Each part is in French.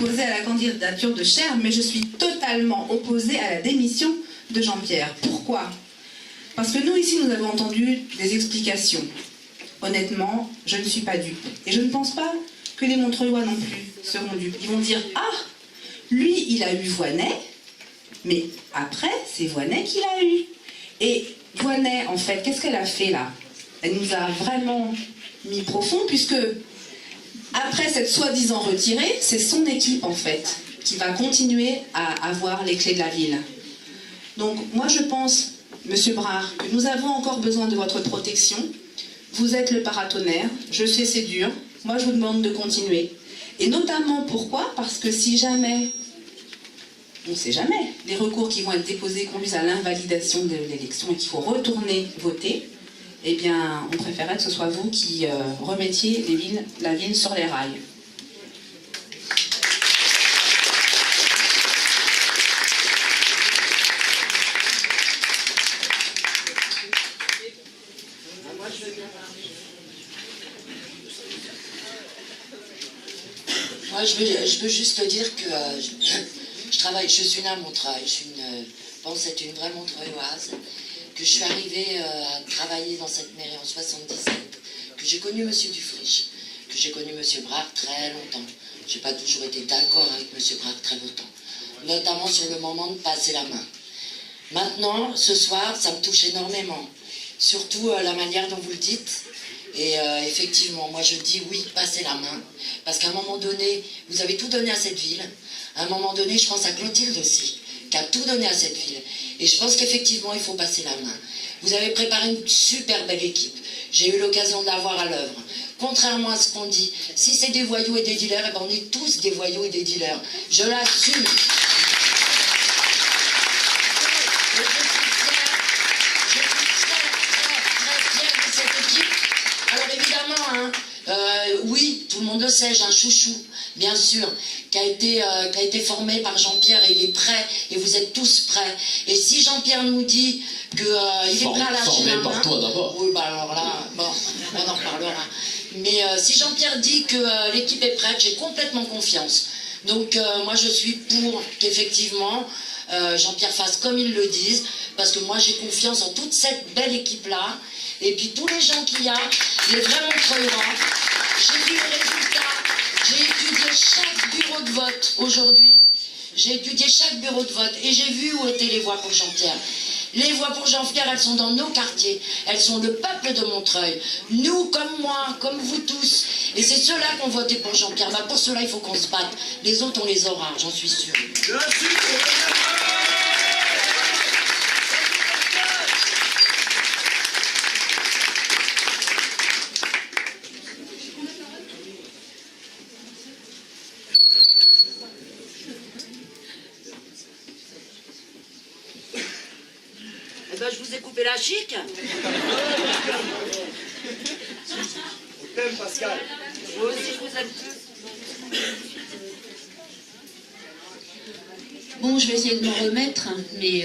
opposée à la candidature de Cher, mais je suis totalement opposée à la démission de Jean-Pierre. Pourquoi? Parce que nous, ici, nous avons entendu des explications. Honnêtement, je ne suis pas dupe. Et je ne pense pas que les Montreuillois non plus seront dupes. Ils vont dire, ah, lui, il a eu Voynet, mais après, c'est Voynet qui l'a eu. Et Voynet, en fait, qu'est-ce qu'elle a fait là? Elle nous a vraiment mis profond, puisque après cette soi-disant retirée, c'est son équipe, en fait, qui va continuer à avoir les clés de la ville. Donc, moi, je pense, Monsieur Brard, que nous avons encore besoin de votre protection. Vous êtes le paratonnerre, je sais c'est dur, moi je vous demande de continuer. Et notamment pourquoi? Parce que si jamais, on ne sait jamais, les recours qui vont être déposés conduisent à l'invalidation de l'élection et qu'il faut retourner voter, eh bien on préférerait que ce soit vous qui remettiez la ville sur les rails. Moi, je veux juste te dire que je suis née à Montreuil, je pense être une vraie Montreuilloise, que je suis arrivée à travailler dans cette mairie en 77, que j'ai connu Monsieur Dufriche, que j'ai connu Monsieur Brard très longtemps. Je n'ai pas toujours été d'accord avec Monsieur Brard très longtemps, notamment sur le moment de passer la main. Maintenant, ce soir, ça me touche énormément, surtout la manière dont vous le dites. Et effectivement, moi je dis oui, passez la main. Parce qu'à un moment donné, vous avez tout donné à cette ville. À un moment donné, je pense à Clotilde aussi, qui a tout donné à cette ville. Et je pense qu'effectivement, il faut passer la main. Vous avez préparé une super belle équipe. J'ai eu l'occasion de la voir à l'œuvre. Contrairement à ce qu'on dit, si c'est des voyous et des dealers, eh ben on est tous des voyous et des dealers. Je l'assume. Oui, tout le monde le sait, j'ai un chouchou, bien sûr, qui a été formé par Jean-Pierre et il est prêt, et vous êtes tous prêts. Et si Jean-Pierre nous dit qu'il est prêt à lâcher la main... par toi d'abord. Oui, bah alors là, bon, on en reparlera. Mais si Jean-Pierre dit que l'équipe est prête, j'ai complètement confiance. Donc moi je suis pour qu'effectivement Jean-Pierre fasse comme ils le disent, parce que moi j'ai confiance en toute cette belle équipe-là, et puis tous les gens qu'il y a, les vrais Montreuillois. J'ai vu les résultats, j'ai étudié chaque bureau de vote aujourd'hui. J'ai étudié chaque bureau de vote et j'ai vu où étaient les voix pour Jean-Pierre. Les voix pour Jean-Pierre, elles sont dans nos quartiers. Elles sont le peuple de Montreuil. Nous, comme moi, comme vous tous. Et c'est ceux-là qui ont voté pour Jean-Pierre. Bah, pour cela, il faut qu'on se batte. Les autres, on les aura, j'en suis sûre. Eh ben, je vous ai coupé la chic. On t'aime, Pascal. Moi aussi, je vous aime plus. Bon, je vais essayer de m'en remettre, mais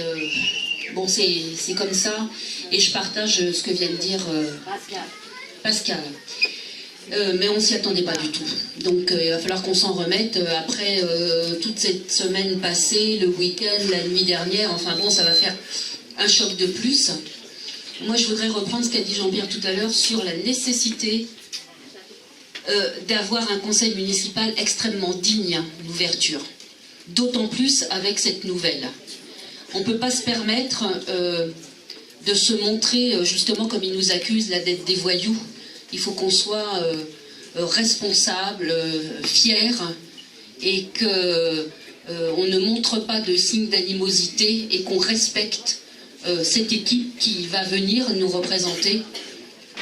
bon, c'est comme ça. Et je partage ce que vient de dire Pascal. Mais on ne s'y attendait pas du tout. Donc il va falloir qu'on s'en remette après toute cette semaine passée, le week-end, la nuit dernière. Enfin bon, ça va faire un choc de plus. Moi, je voudrais reprendre ce qu'a dit Jean-Pierre tout à l'heure sur la nécessité d'avoir un conseil municipal extrêmement digne d'ouverture. D'autant plus avec cette nouvelle. On ne peut pas se permettre de se montrer, justement, comme ils nous accusent, la dette des voyous. Il faut qu'on soit responsable, fier, et qu'on ne montre pas de signes d'animosité et qu'on respecte cette équipe qui va venir nous représenter.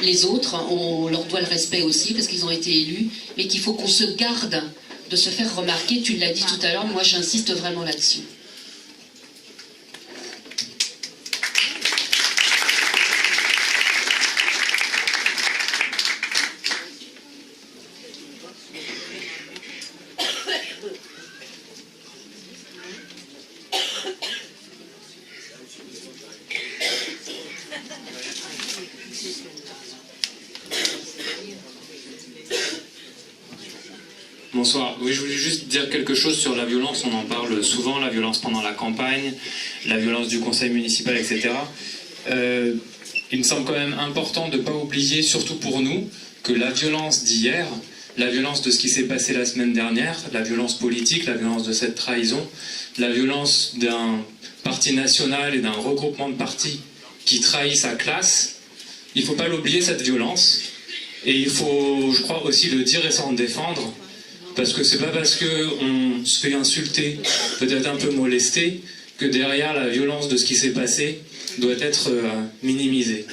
Les autres, on leur doit le respect aussi parce qu'ils ont été élus, mais qu'il faut qu'on se garde de se faire remarquer. Tu l'as dit tout à l'heure, moi j'insiste vraiment là-dessus. bonsoir. Oui, je voulais juste dire quelque chose sur la violence. On en parle souvent, la violence pendant la campagne, la violence du conseil municipal, etc. Il me semble quand même important de ne pas oublier, surtout pour nous, que la violence d'hier, la violence de ce qui s'est passé la semaine dernière, la violence politique, la violence de cette trahison, la violence d'un parti national et d'un regroupement de partis qui trahit sa classe, il ne faut pas l'oublier, cette violence. Et il faut, je crois, aussi le dire et s'en défendre, parce que c'est pas parce qu'on se fait insulter, peut-être un peu molester, que derrière la violence de ce qui s'est passé doit être minimisée.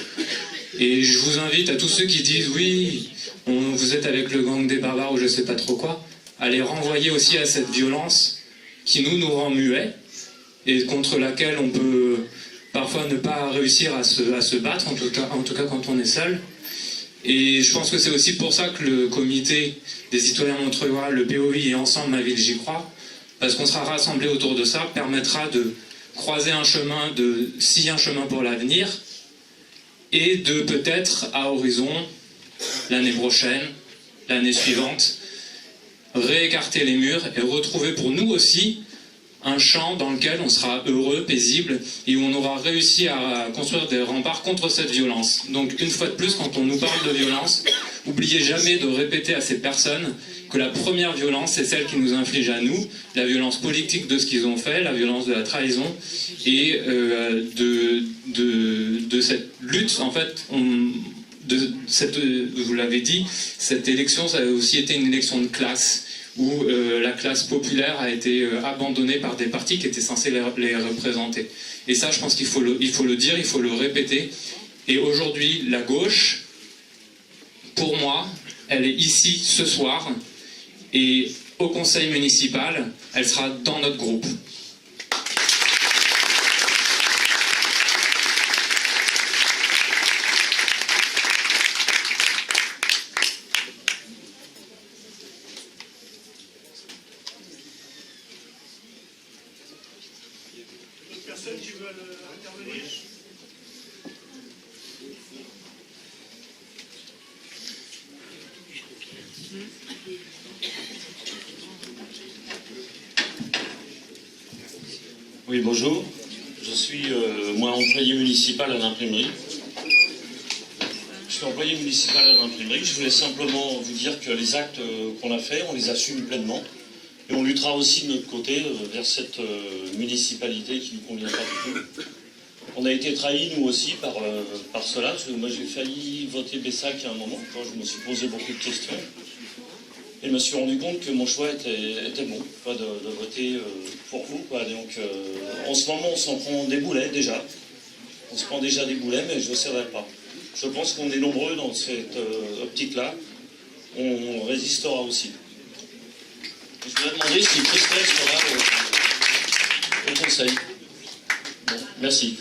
Et je vous invite à tous ceux qui disent « oui, vous êtes avec le gang des barbares » ou je sais pas trop quoi, à les renvoyer aussi à cette violence qui nous rend muets et contre laquelle on peut parfois ne pas réussir à se battre, en tout cas quand on est seul. Et je pense que c'est aussi pour ça que le comité des citoyens montreuillois, le POI et Ensemble ma ville j'y crois, parce qu'on sera rassemblés autour de ça, permettra de croiser un chemin, de scier un chemin pour l'avenir, et de peut-être à horizon, l'année prochaine, l'année suivante, réécarter les murs et retrouver pour nous aussi un champ dans lequel on sera heureux, paisible, et où on aura réussi à construire des remparts contre cette violence. Donc une fois de plus, quand on nous parle de violence, n'oubliez jamais de répéter à ces personnes que la première violence, c'est celle qui nous inflige à nous, la violence politique de ce qu'ils ont fait, la violence de la trahison, et de cette lutte, en fait, vous l'avez dit, cette élection, ça a aussi été une élection de classe, où la classe populaire a été abandonnée par des partis qui étaient censés les représenter. Et ça, je pense qu'il faut le dire, il faut le répéter. Et aujourd'hui, la gauche, pour moi, elle est ici ce soir, et au conseil municipal, elle sera dans notre groupe. Personne qui veut intervenir? Oui, bonjour. Je suis, moi, employé municipal à l'imprimerie. Je suis employé municipal à l'imprimerie. Je voulais simplement vous dire que les actes qu'on a faits, on les assume pleinement. Et on luttera aussi de notre côté vers cette municipalité qui ne nous convient pas du tout. On a été trahis, nous aussi, par cela. Parce que moi, j'ai failli voter Bessac à un moment, quand je me suis posé beaucoup de questions. Et je me suis rendu compte que mon choix était bon, quoi, de voter pour vous. Quoi. Donc, en ce moment, on s'en prend des boulets, déjà. On se prend déjà des boulets, mais je ne céderai pas. Je pense qu'on est nombreux dans cette optique-là. On résistera aussi. Je voudrais demander si Christelle sera au conseil. Bon, merci.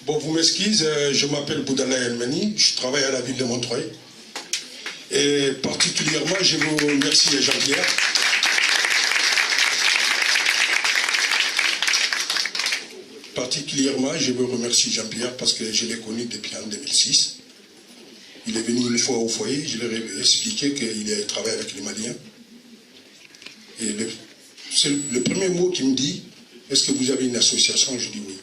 Bon, vous m'excusez, je m'appelle Boudala Elmeni, je travaille à la ville de Montreuil. Et particulièrement, je vous remercie Jean-Pierre. Particulièrement, je vous remercie Jean-Pierre parce que je l'ai connu depuis en 2006. Il est venu une fois au foyer, je leur ai expliqué qu'il a travaillé avec les Maliens. Et le premier mot qu'il me dit, est-ce que vous avez une association? Je dis oui.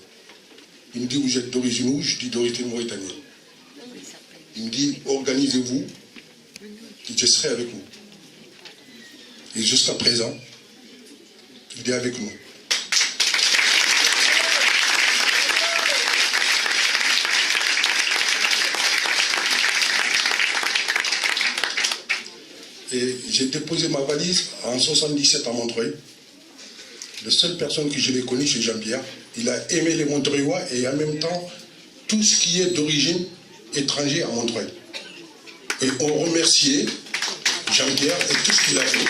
Il me dit, vous êtes d'origine où? Je dis d'origine mauritanienne. Il me dit, organisez-vous, je serai avec vous. Et jusqu'à présent, il est avec nous. Et j'ai déposé ma valise en 77 à Montreuil. La seule personne que je l'ai connue, c'est Jean-Pierre. Il a aimé les Montreuillois et en même temps, tout ce qui est d'origine étrangère à Montreuil. Et on remerciait Jean-Pierre et tout ce qu'il a fait.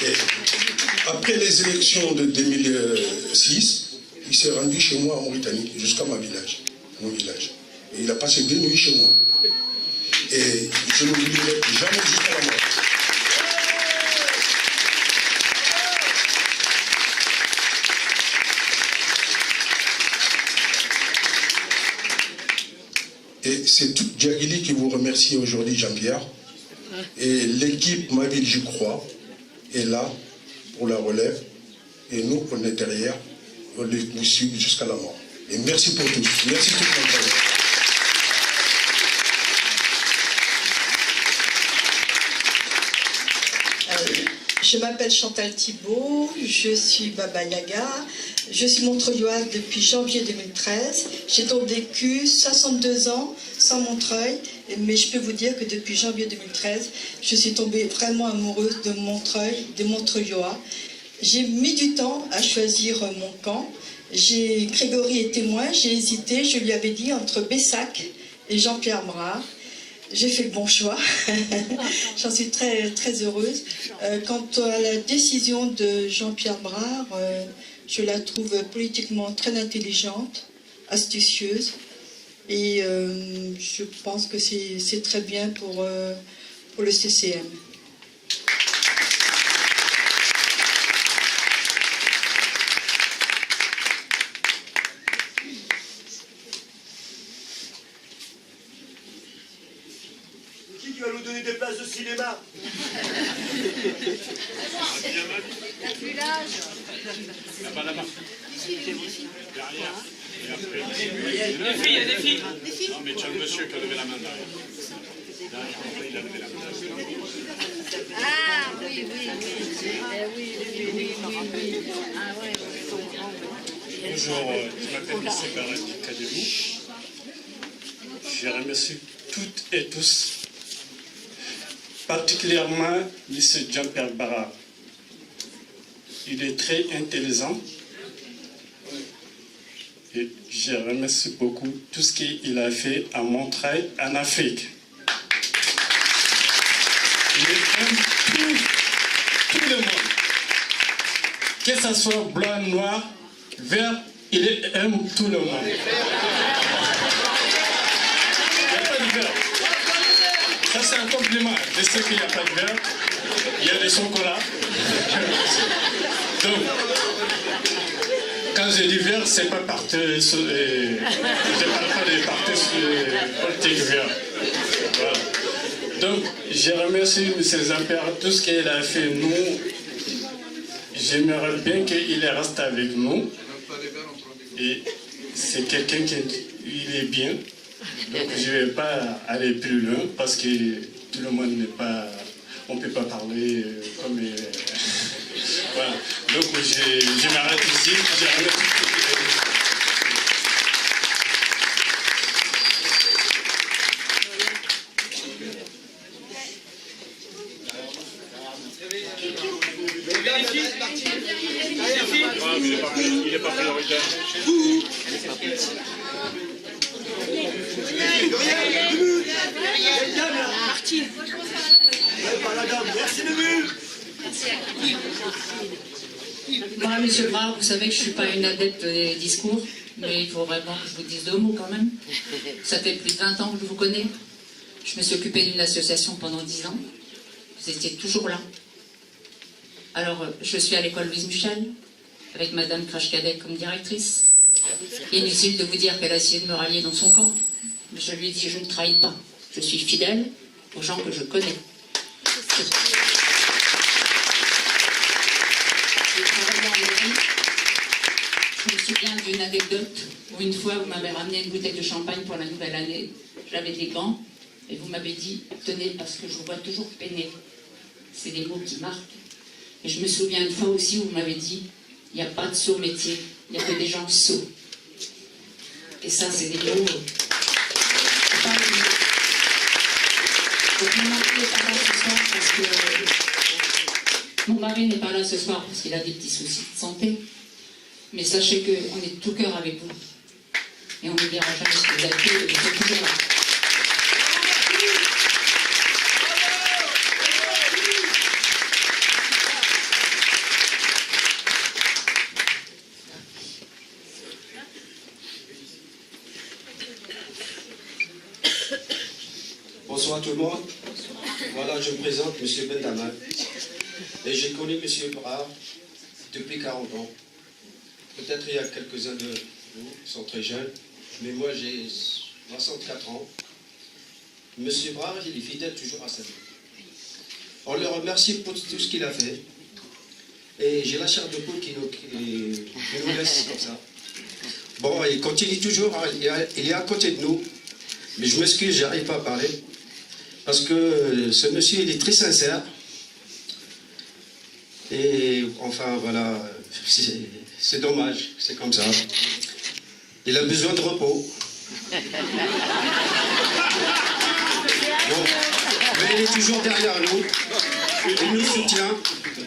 Et après les élections de 2006, il s'est rendu chez moi en Mauritanie, jusqu'à mon village. Et il a passé 2 nuits chez moi. Et je ne l'oublierai jamais jusqu'à la mort. Et c'est toute Djagili qui vous remercie aujourd'hui, Jean-Pierre. Et l'équipe Ma Ville, j'y crois, est là pour la relève. Et nous, on est derrière, on vous suit jusqu'à la mort. Et merci pour tous. Merci tout le monde. Je m'appelle Chantal Thibault, je suis Baba Yaga, je suis montreuilloise depuis janvier 2013. J'ai donc vécu 62 ans sans Montreuil, mais je peux vous dire que depuis janvier 2013, je suis tombée vraiment amoureuse de Montreuil, des Montreuillois. J'ai mis du temps à choisir mon camp. Grégory est témoin, j'ai hésité, je lui avais dit entre Bessac et Jean-Pierre Brard. J'ai fait le bon choix, j'en suis très, très heureuse. Quant à la décision de Jean-Pierre Brard, je la trouve politiquement très intelligente, astucieuse, et je pense que c'est très bien pour le CCM. Qui va nous donner des places de cinéma? Là-bas. Des filles. Non, mais tu as le monsieur qui a levé la main derrière. Il a levé la main. Ah oui. Ah ouais. Bonjour, je m'appelle M. Barret Kadebou. Je remercie toutes et tous, particulièrement M. Jean-Pierre Barard. Il est très intelligent et je remercie beaucoup tout ce qu'il a fait à Montreuil en Afrique. Il aime tout le monde, que ce soit blanc, noir, vert, il aime tout le monde. Ça, c'est un compliment. Je sais qu'il n'y a pas de beurre, il y a des chocolats. Donc, quand je dis vert, c'est pas parti. Je ne parle pas des partis politiques verts. Voilà. Donc, je remercie M. Jean-Pierre tout ce qu'il a fait. Nous, j'aimerais bien qu'il reste avec nous. Et c'est quelqu'un qui est bien. Donc je ne vais pas aller plus loin parce que tout le monde n'est pas... On ne peut pas parler comme... voilà. Donc je m'arrête ici. Il est pas prioritaire. Merci Moi, monsieur Brard, vous savez que je ne suis pas une adepte des discours, mais il faut vraiment que je vous dise 2 mots quand même. Ça fait plus de 20 ans que je vous connais. Je me suis occupée d'une association pendant 10 ans. Vous étiez toujours là. Alors, je suis à l'école Louise Michel, avec Madame Krachkadek comme directrice. Inutile de vous dire qu'elle a essayé de me rallier dans son camp. Mais je lui ai dit, je ne trahis pas. Je suis fidèle aux gens que je connais. Je me souviens d'une anecdote où une fois vous m'avez ramené une bouteille de champagne pour la nouvelle année. J'avais des gants et vous m'avez dit, tenez, parce que je vous vois toujours peiner. C'est des mots qui marquent. Et je me souviens une fois aussi où vous m'avez dit, il n'y a pas de sot métier, il n'y a que des gens sots. Et ça, c'est des mots... Donc, mon mari n'est pas là ce soir parce que... Mon mari n'est pas là ce soir parce qu'il a des petits soucis de santé. Mais sachez qu'on est de tout cœur avec vous. Et on ne dira jamais ce que vous avez fait, et vous êtes toujours là. Bonsoir tout le monde. Voilà, je me présente, M. Bendaman. Et j'ai connu M. Brard depuis 40 ans. Peut-être il y a quelques-uns de vous qui sont très jeunes, mais moi j'ai 64 ans. M. Brard, il est fidèle toujours à sa vie. On le remercie pour tout ce qu'il a fait. Et j'ai la chair de poule qui nous laisse comme ça. Bon, il continue toujours, il est à côté de nous. Mais je m'excuse, j'arrive pas à parler. Parce que ce monsieur, il est très sincère. Et enfin, voilà, c'est dommage, c'est comme ça. Il a besoin de repos. Bon, mais il est toujours derrière nous.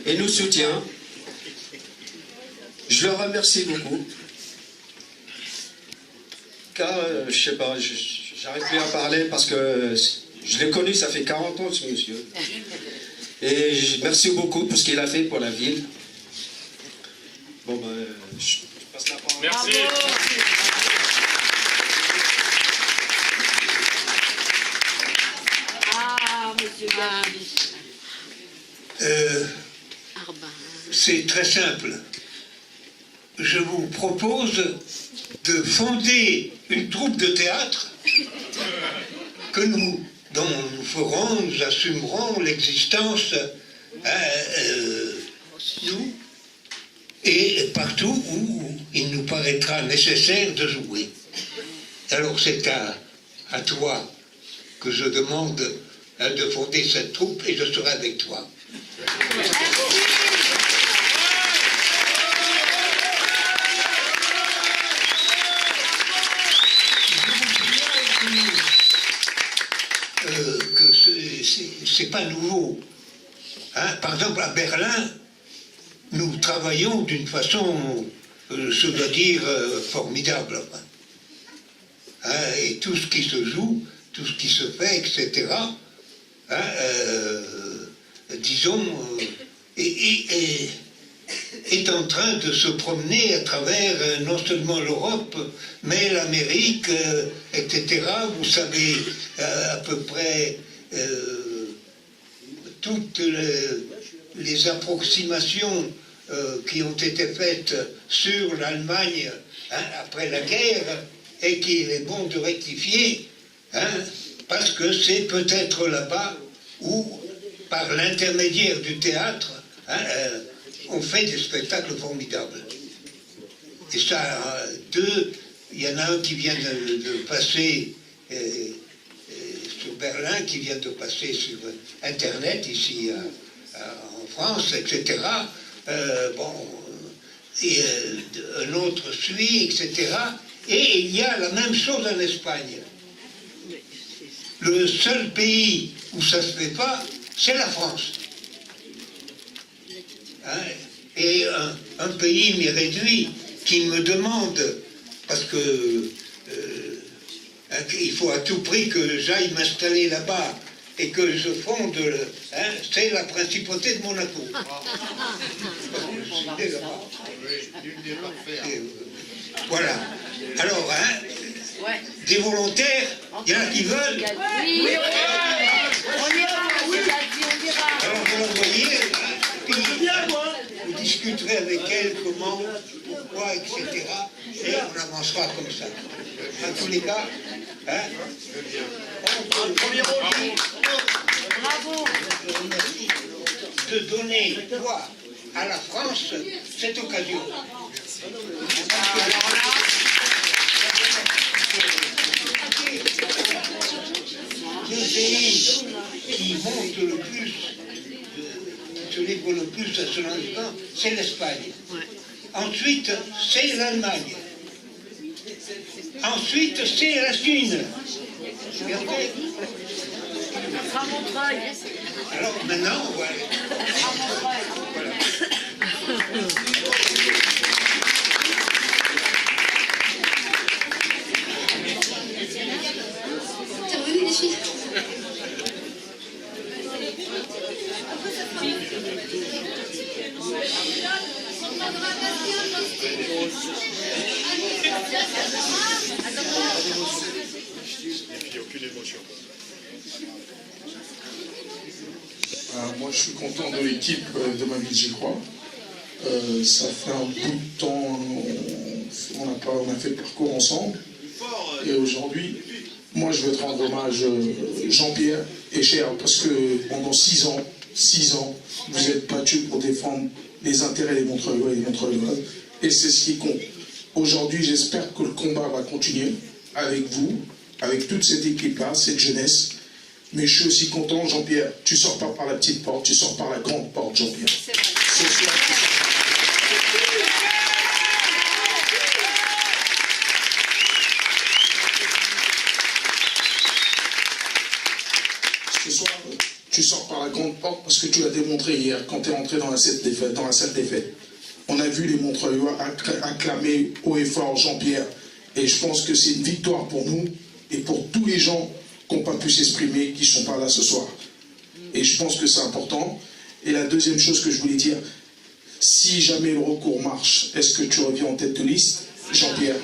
Il nous soutient. Je le remercie beaucoup. Car, je sais pas, j'arrive plus à parler parce que je l'ai connu, ça fait 40 ans, ce monsieur. Et merci beaucoup pour ce qu'il a fait pour la ville. Bon, ben, je passe la parole. Merci. Ah, monsieur C'est très simple. Je vous propose de fonder une troupe de théâtre dont nous ferons, nous assumerons l'existence, nous, et partout où il nous paraîtra nécessaire de jouer. Alors c'est à toi que je demande de fonder cette troupe et je serai avec toi. Que c'est pas nouveau. Hein? Par exemple, à Berlin, nous travaillons d'une façon, je dois dire, formidable. Hein? Et tout ce qui se joue, tout ce qui se fait, etc., hein, disons, est en train de se promener à travers non seulement l'Europe, mais l'Amérique, etc. Vous savez à peu près toutes les approximations qui ont été faites sur l'Allemagne, hein, après la guerre, et qu'il est bon de rectifier, hein, parce que c'est peut-être là-bas où, par l'intermédiaire du théâtre, hein, on fait des spectacles formidables. Et ça, il y en a un qui vient de passer sur Berlin, qui vient de passer sur Internet, ici en France, etc. Et un autre suit, etc. Et il y a la même chose en Espagne. Le seul pays où ça ne se fait pas, c'est la France. Hein? Et un pays mais réduit qui me demande, parce que il faut à tout prix que j'aille m'installer là-bas et que je fonde, hein, c'est la principauté de Monaco. Voilà. Alors, hein, des volontaires, il y en a qui veulent. Oui, on ira. Alors vous l'envoyez, vous discuterez avec elle comment, pourquoi, etc. Et on avancera comme ça. En tous les cas, hein, Bravo. de donner poids à la France cette occasion. Le pays qui monte le plus, qui se livre le plus à ce instant, c'est l'Espagne. Ensuite, c'est l'Allemagne. Ensuite, c'est la Chine. Regardez. Alors maintenant, voilà. C'est revenu les filles. Et puis aucune émotion. je suis content de l'équipe de ma ville, j'y crois. Ça fait un bout de temps, on a fait le parcours ensemble. Et aujourd'hui, moi je veux te rendre hommage, Jean-Pierre et Cher, parce que pendant 6 ans, vous êtes battus pour défendre les intérêts des Montreuillois et des Montreuilloises. Et c'est ce qui compte. Aujourd'hui, j'espère que le combat va continuer avec vous, avec toute cette équipe-là, cette jeunesse. Mais je suis aussi content, Jean-Pierre, tu sors pas par la petite porte, tu sors par la grande porte, Jean-Pierre. Ce soir, tu sors par la grande porte parce que tu l'as démontré hier quand tu es entré dans la salle des fêtes. On a vu les Montreuillois acclamer haut et fort Jean-Pierre. Et je pense que c'est une victoire pour nous et pour tous les gens qui n'ont pas pu s'exprimer, qui ne sont pas là ce soir. Et je pense que c'est important. Et la deuxième chose que je voulais dire, si jamais le recours marche, est-ce que tu reviens en tête de liste, Jean-Pierre?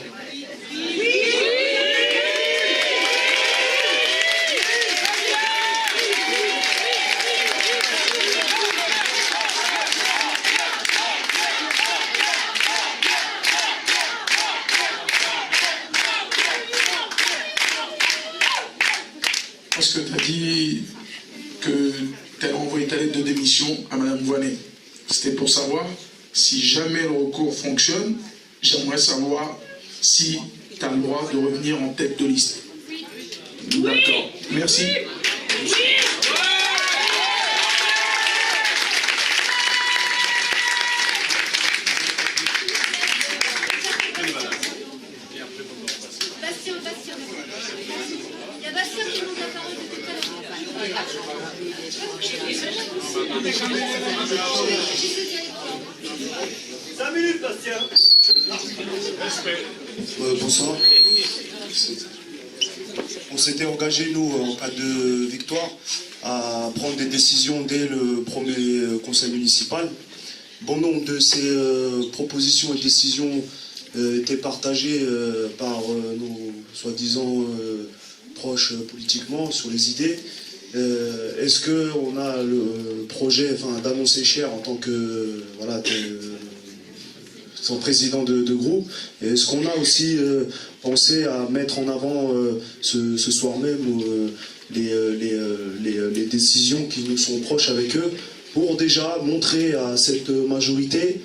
Parce que tu as dit que tu as envoyé ta lettre de démission à Mme Voinet. C'était pour savoir si jamais le recours fonctionne, j'aimerais savoir si tu as le droit de revenir en tête de liste. D'accord. Merci. Bonsoir. On s'était engagé, nous, en cas de victoire, à prendre des décisions dès le premier conseil municipal. Bon nombre de ces propositions et décisions étaient partagées par nos soi-disant proches politiquement sur les idées. Est-ce qu'on a le projet d'annoncer Cher en tant que son président de groupe? Et est-ce qu'on a aussi pensé à mettre en avant ce soir même les décisions qui nous sont proches avec eux pour déjà montrer à cette majorité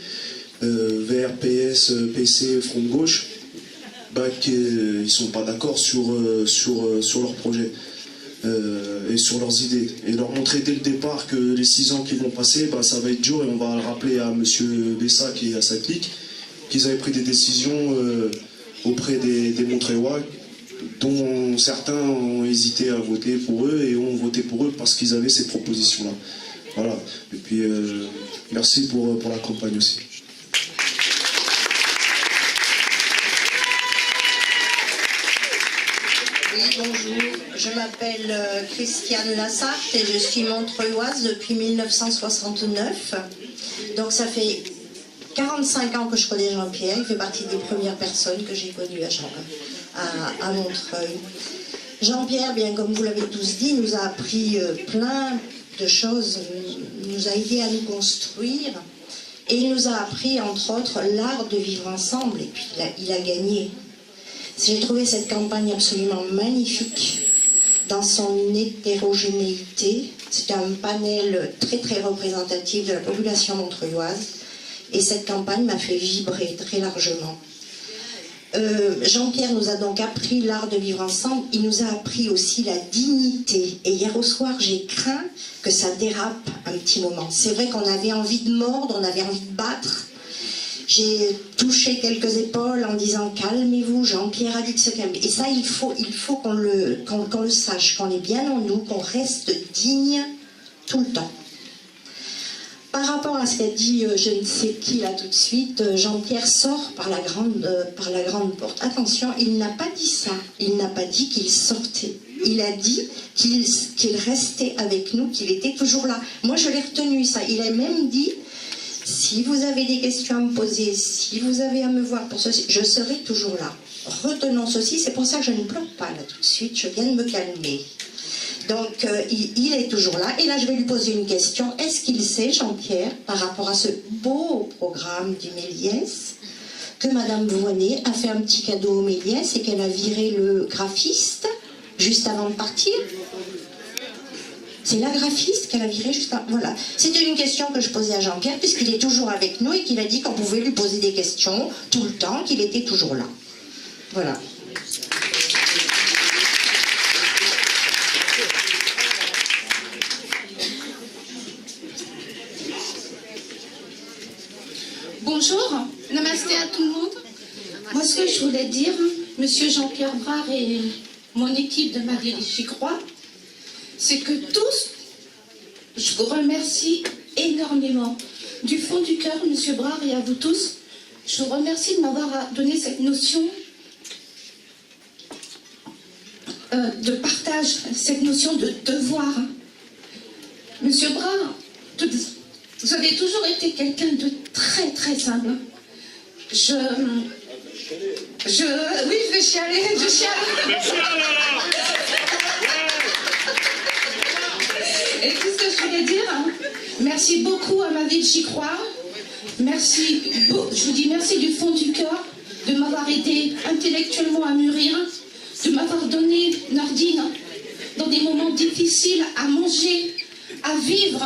VR, PS, PC, Front de Gauche qu'ils ne sont pas d'accord sur leur projet et sur leurs idées, et leur montrer dès le départ que les 6 ans qui vont passer, ça va être dur, et on va le rappeler à M. Bessac et à sa clique qu'ils avaient pris des décisions auprès des Montreuillois, dont certains ont hésité à voter pour eux et ont voté pour eux parce qu'ils avaient ces propositions-là. Voilà. Et puis, merci pour la campagne aussi. Oui, bonjour. Je m'appelle Christiane Lassart et je suis montreuilloise depuis 1969. Donc ça fait 45 ans que je connais Jean-Pierre. Il fait partie des premières personnes que j'ai connues à Montreuil. Jean-Pierre, bien comme vous l'avez tous dit, nous a appris plein de choses, nous a aidé à nous construire, et il nous a appris entre autres l'art de vivre ensemble, et puis il a gagné. J'ai trouvé cette campagne absolument magnifique dans son hétérogénéité. C'était un panel très très représentatif de la population montreuilloise, et cette campagne m'a fait vibrer très largement. Jean-Pierre nous a donc appris l'art de vivre ensemble, il nous a appris aussi la dignité. Et hier au soir, j'ai craint que ça dérape un petit moment. C'est vrai qu'on avait envie de mordre, on avait envie de battre. J'ai touché quelques épaules en disant « Calmez-vous, Jean-Pierre a dit de se calmer ». Et ça, il faut qu'on le sache, qu'on est bien en nous, qu'on reste digne tout le temps. Par rapport à ce qu'a dit je ne sais qui là tout de suite, Jean-Pierre sort par la grande porte. Attention, il n'a pas dit ça. Il n'a pas dit qu'il sortait. Il a dit qu'il restait avec nous, qu'il était toujours là. Moi, je l'ai retenu ça. Il a même dit, si vous avez des questions à me poser, si vous avez à me voir pour ceci, je serai toujours là. Retenons ceci. C'est pour ça que je ne bloque pas là tout de suite. Je viens de me calmer. Donc, il est toujours là. Et là, je vais lui poser une question. Est-ce qu'il sait, Jean-Pierre, par rapport à ce beau programme du Méliès, que Madame Voynet a fait un petit cadeau au Méliès et qu'elle a viré le graphiste juste avant de partir? C'est la graphiste qu'elle a viré juste avant. Voilà. C'était une question que je posais à Jean-Pierre, puisqu'il est toujours avec nous et qu'il a dit qu'on pouvait lui poser des questions tout le temps, qu'il était toujours là. Voilà. Bonjour, namasté à tout le monde. Moi, ce que je voulais dire, Monsieur Jean-Pierre Brard et mon équipe de Marie j'y crois, c'est que tous, je vous remercie énormément. Du fond du cœur, Monsieur Brard, et à vous tous, je vous remercie de m'avoir donné cette notion de partage, cette notion de devoir. Monsieur Brard, vous avez toujours été quelqu'un de très très simple. Oui, je vais chialer, je chiale. Et tout ce que je voulais dire, merci beaucoup à ma ville, j'y crois. Merci, je vous dis merci du fond du cœur de m'avoir aidé intellectuellement à mûrir, de m'avoir donné, Nordine, dans des moments difficiles, à manger, à vivre.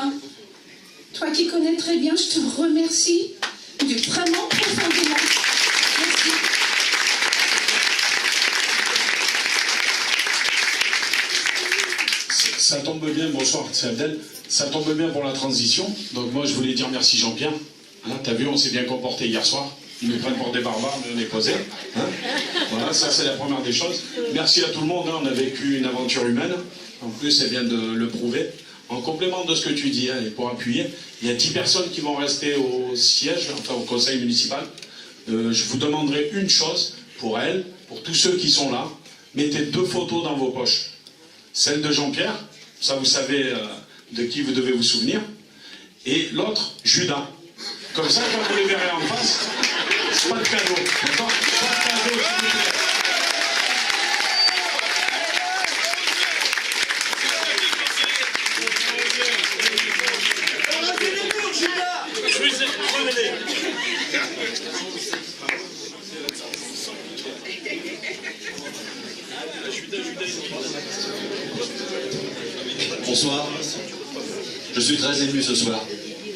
Toi qui connais très bien, je te remercie vraiment profondément. Merci. Ça tombe bien, bonsoir, c'est Abdel. Ça tombe bien pour la transition. Donc moi, je voulais dire merci Jean-Pierre. Hein, t'as vu, on s'est bien comporté hier soir. Ils nous prennent pour des barbares, mais on est posés. Hein, voilà, ça c'est la première des choses. Merci à tout le monde, hein, on a vécu une aventure humaine. En plus, c'est bien de le prouver. En complément de ce que tu dis, hein, et pour appuyer, il y a 10 personnes qui vont rester au siège, enfin au conseil municipal. Je vous demanderai une chose pour elles, pour tous ceux qui sont là. Mettez 2 photos dans vos poches. Celle de Jean-Pierre, ça vous savez de qui vous devez vous souvenir. Et l'autre, Judas. Comme ça, quand vous les verrez en face, c'est pas de cadeau. D'accord ? Pas de cadeau, s'il vous plaît. Bonsoir, je suis très ému ce soir.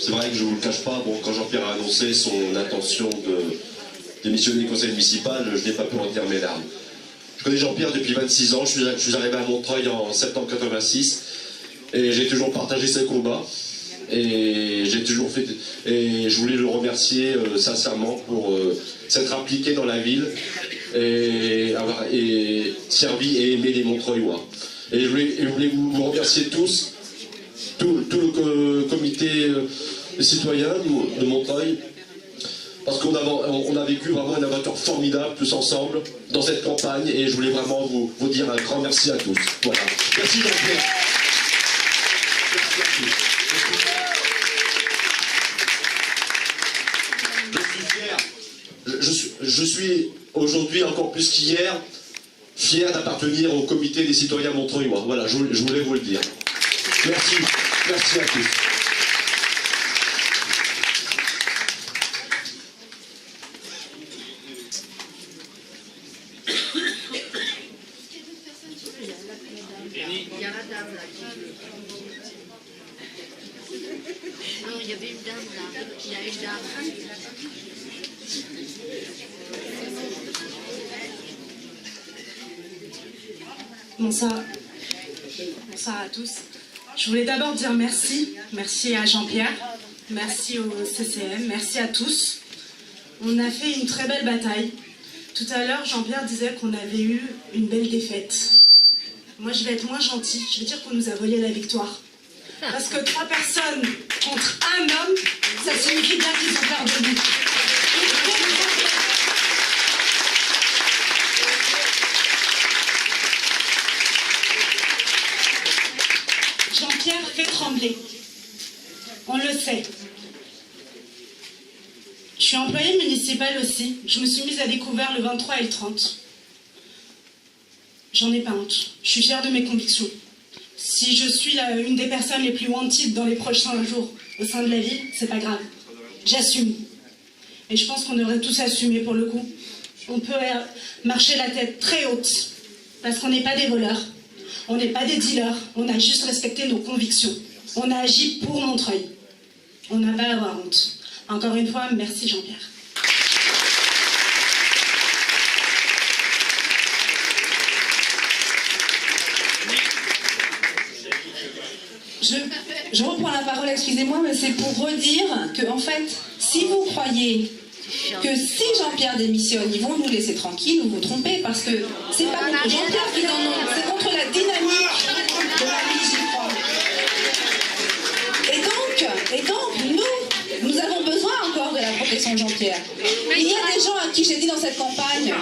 C'est vrai que je ne vous le cache pas, bon, quand Jean-Pierre a annoncé son intention de démissionner du conseil municipal, je n'ai pas pu retenir mes larmes. Je connais Jean-Pierre depuis 26 ans, je suis arrivé à Montreuil en septembre 86 et j'ai toujours partagé ses combats et j'ai toujours fait. Et je voulais le remercier sincèrement pour s'être impliqué dans la ville et avoir servi et aimé les Montreuillois. Et je voulais vous remercier tous, tout le comité citoyen de Montreuil, parce qu'on a vécu vraiment une aventure formidable tous ensemble dans cette campagne, et je voulais vraiment vous dire un grand merci à tous. Voilà. Merci Jean-Pierre. Merci à tous. Je suis fier. Je suis aujourd'hui encore plus qu'hier fier d'appartenir au comité des citoyens montreuillois. Voilà, je voulais vous le dire. Merci. Merci à tous. Il y a la dame là qui veut. Non, il y avait une dame là. Il y a une dame. Bonsoir. Bonsoir à tous. Je voulais d'abord dire merci. Merci à Jean-Pierre. Merci au CCM. Merci à tous. On a fait une très belle bataille. Tout à l'heure, Jean-Pierre disait qu'on avait eu une belle défaite. Moi, je vais être moins gentille. Je vais dire qu'on nous a volé la victoire. Parce que 3 personnes contre un homme, ça signifie bien qu'ils ont perdu. Jean-Pierre fait trembler. On le sait. Je suis employée municipale aussi. Je me suis mise à découvert le 23 et le 30. J'en ai pas honte. Je suis fière de mes convictions. Si je suis une des personnes les plus wanted dans les prochains jours au sein de la ville, c'est pas grave. J'assume. Et je pense qu'on devrait tous assumer pour le coup. On peut marcher la tête très haute, parce qu'on n'est pas des voleurs, on n'est pas des dealers, on a juste respecté nos convictions. On a agi pour Montreuil. On n'a pas à avoir honte. Encore une fois, merci Jean-Pierre. Je reprends la parole, excusez-moi, mais c'est pour redire que, en fait, si vous croyez que si Jean-Pierre démissionne, ils vont nous laisser tranquilles, vous vous trompez, parce que c'est pas contre Jean-Pierre qu'ils en ont, c'est contre la dynamique de la ville, j'y crois. Et donc, nous avons besoin encore de la protection de Jean-Pierre. Il y a des gens à qui j'ai dit dans cette campagne,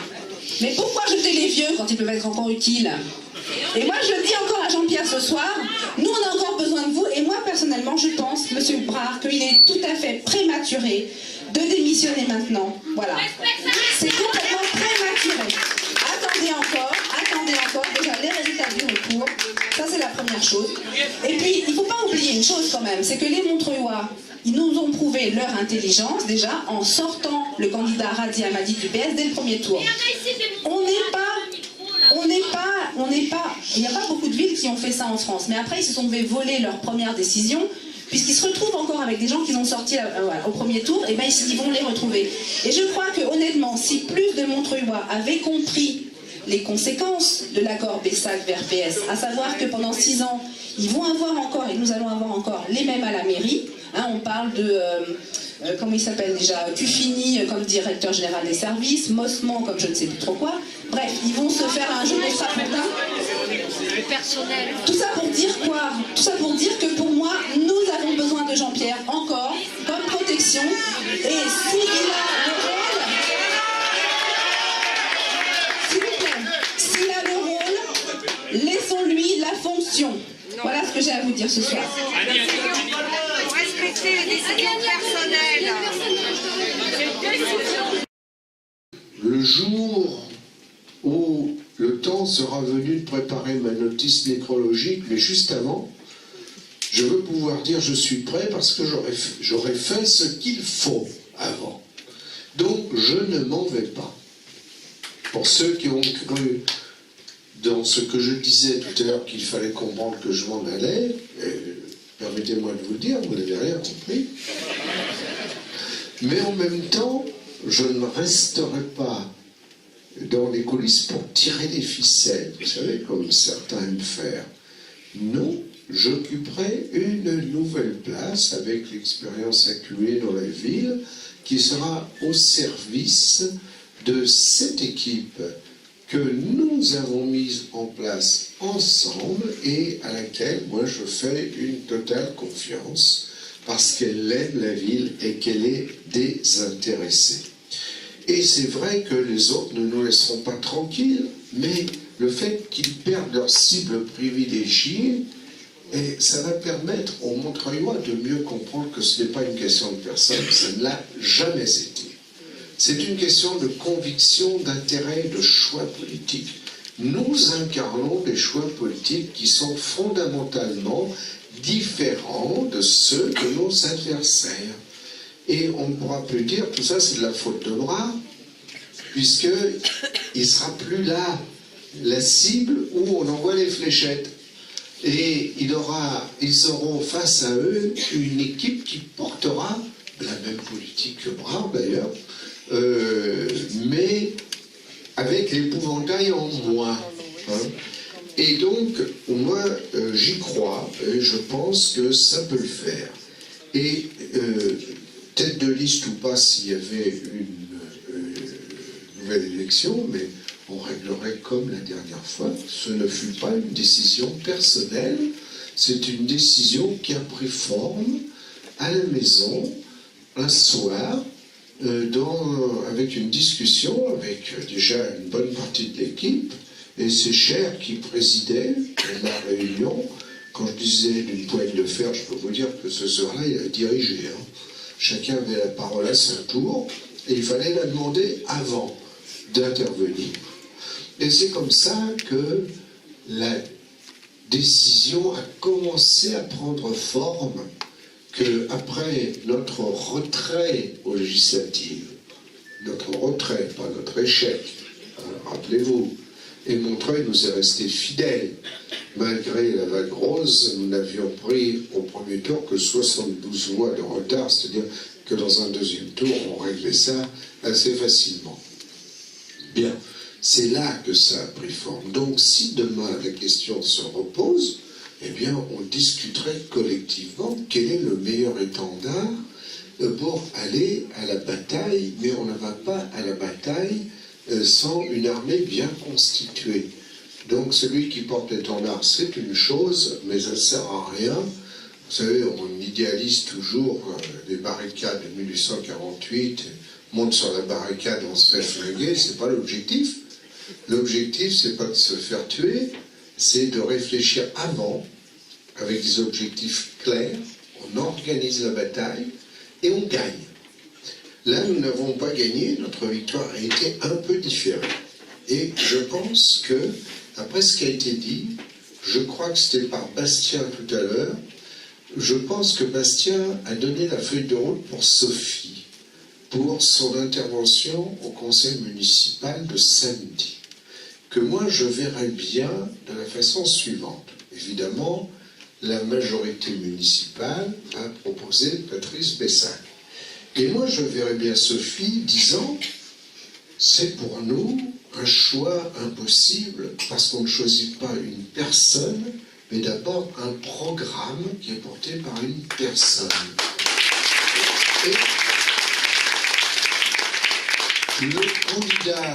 mais pourquoi jeter les vieux quand ils peuvent être encore utiles? Et moi, je le dis encore à Jean-Pierre ce soir, nous, on a encore besoin de vous. Et moi, personnellement, je pense, Monsieur Brard, qu'il est tout à fait prématuré de démissionner maintenant. Voilà. C'est complètement prématuré. Attendez encore. Déjà, les résultats du recours. Ça, c'est la première chose. Et puis, il ne faut pas oublier une chose quand même, c'est que les Montreuillois, ils nous ont prouvé leur intelligence, déjà, en sortant le candidat Radi Amadi du PS dès le premier tour. Il n'y a pas beaucoup de villes qui ont fait ça en France, mais après ils se sont fait voler leur première décision, puisqu'ils se retrouvent encore avec des gens qu'ils ont sortis au premier tour, et bien ils vont les retrouver. Et je crois que honnêtement, si plus de Montreuillois avaient compris les conséquences de l'accord Bessac vers PS, à savoir que pendant 6 ans, ils vont avoir encore, et nous allons avoir encore, les mêmes à la mairie. On parle de, comment il s'appelle déjà, Cuffini comme directeur général des services, Mossman comme je ne sais plus trop quoi. Bref, ils vont se faire un jeu de strapontin. Tout ça pour dire quoi? Tout ça pour dire que pour moi, nous avons besoin de Jean-Pierre encore comme protection. Et s'il a le rôle, s'il vous plaît, s'il a le rôle, laissons-lui la fonction. Voilà ce que j'ai à vous dire ce soir. Respecter les décisions personnelles. Le jour où le temps sera venu de préparer ma notice nécrologique, mais juste avant, je veux pouvoir dire je suis prêt parce que j'aurais fait ce qu'il faut avant. Donc je ne m'en vais pas. Pour ceux qui ont cru dans ce que je disais tout à l'heure qu'il fallait comprendre que je m'en allais, permettez-moi de vous le dire, vous n'avez rien compris. Mais en même temps, je ne resterai pas dans les coulisses pour tirer les ficelles, vous savez, comme certains aiment faire. Non, j'occuperai une nouvelle place avec l'expérience accumulée dans la ville qui sera au service de cette équipe que nous avons mise en place ensemble et à laquelle moi je fais une totale confiance parce qu'elle aime la ville et qu'elle est désintéressée. Et c'est vrai que les autres ne nous laisseront pas tranquilles, mais le fait qu'ils perdent leur cible privilégiée, et ça va permettre aux Montreuillois de mieux comprendre que ce n'est pas une question de personne, ça ne l'a jamais été. C'est une question de conviction, d'intérêt, de choix politique. Nous incarnons des choix politiques qui sont fondamentalement différents de ceux de nos adversaires. Et on ne pourra plus dire tout ça c'est de la faute de Brard, puisqu'il ne sera plus là, la cible où on envoie les fléchettes. Et ils auront face à eux une équipe qui portera la même politique que Brard d'ailleurs, mais avec l'épouvantail en moins. Et donc, moi, j'y crois, et je pense que ça peut le faire. Et tête de liste ou pas, s'il y avait une nouvelle élection, mais on réglerait comme la dernière fois. Ce ne fut pas une décision personnelle, c'est une décision qui a pris forme à la maison, un soir, avec une discussion avec déjà une bonne partie de l'équipe, et c'est Cher qui présidait la réunion. Quand je disais d'une poigne de fer, je peux vous dire que ce soir-là, il a dirigé. Chacun avait la parole à son tour, et il fallait la demander avant d'intervenir. Et c'est comme ça que la décision vision a commencé à prendre forme qu'après notre retrait aux législatives, notre retrait, pas notre échec, hein, rappelez-vous, et Montreuil nous est resté fidèle. Malgré la vague rose, nous n'avions pris au premier tour que 72 voix de retard, c'est-à-dire que dans un deuxième tour, on réglait ça assez facilement. Bien, c'est là que ça a pris forme. Donc si demain la question se repose, eh bien on discuterait collectivement quel est le meilleur étendard pour aller à la bataille, mais on ne va pas à la bataille sans une armée bien constituée. Donc celui qui porte l'étendard, c'est une chose, mais ça ne sert à rien. Vous savez, on idéalise toujours les barricades de 1848, on monte sur la barricade, on se fait flinguer, c'est pas l'objectif. L'objectif, c'est pas de se faire tuer, c'est de réfléchir avant, avec des objectifs clairs, on organise la bataille et on gagne. Là, nous n'avons pas gagné, notre victoire a été un peu différée. Et je pense que, après ce qui a été dit, je crois que c'était par Bastien tout à l'heure, je pense que Bastien a donné la feuille de route pour Sophie, pour son intervention au conseil municipal de samedi, que moi je verrais bien de la façon suivante. Évidemment, la majorité municipale a proposé Patrice Bessac. Et moi je verrais bien Sophie disant, c'est pour nous un choix impossible, parce qu'on ne choisit pas une personne, mais d'abord un programme qui est porté par une personne. Et le candidat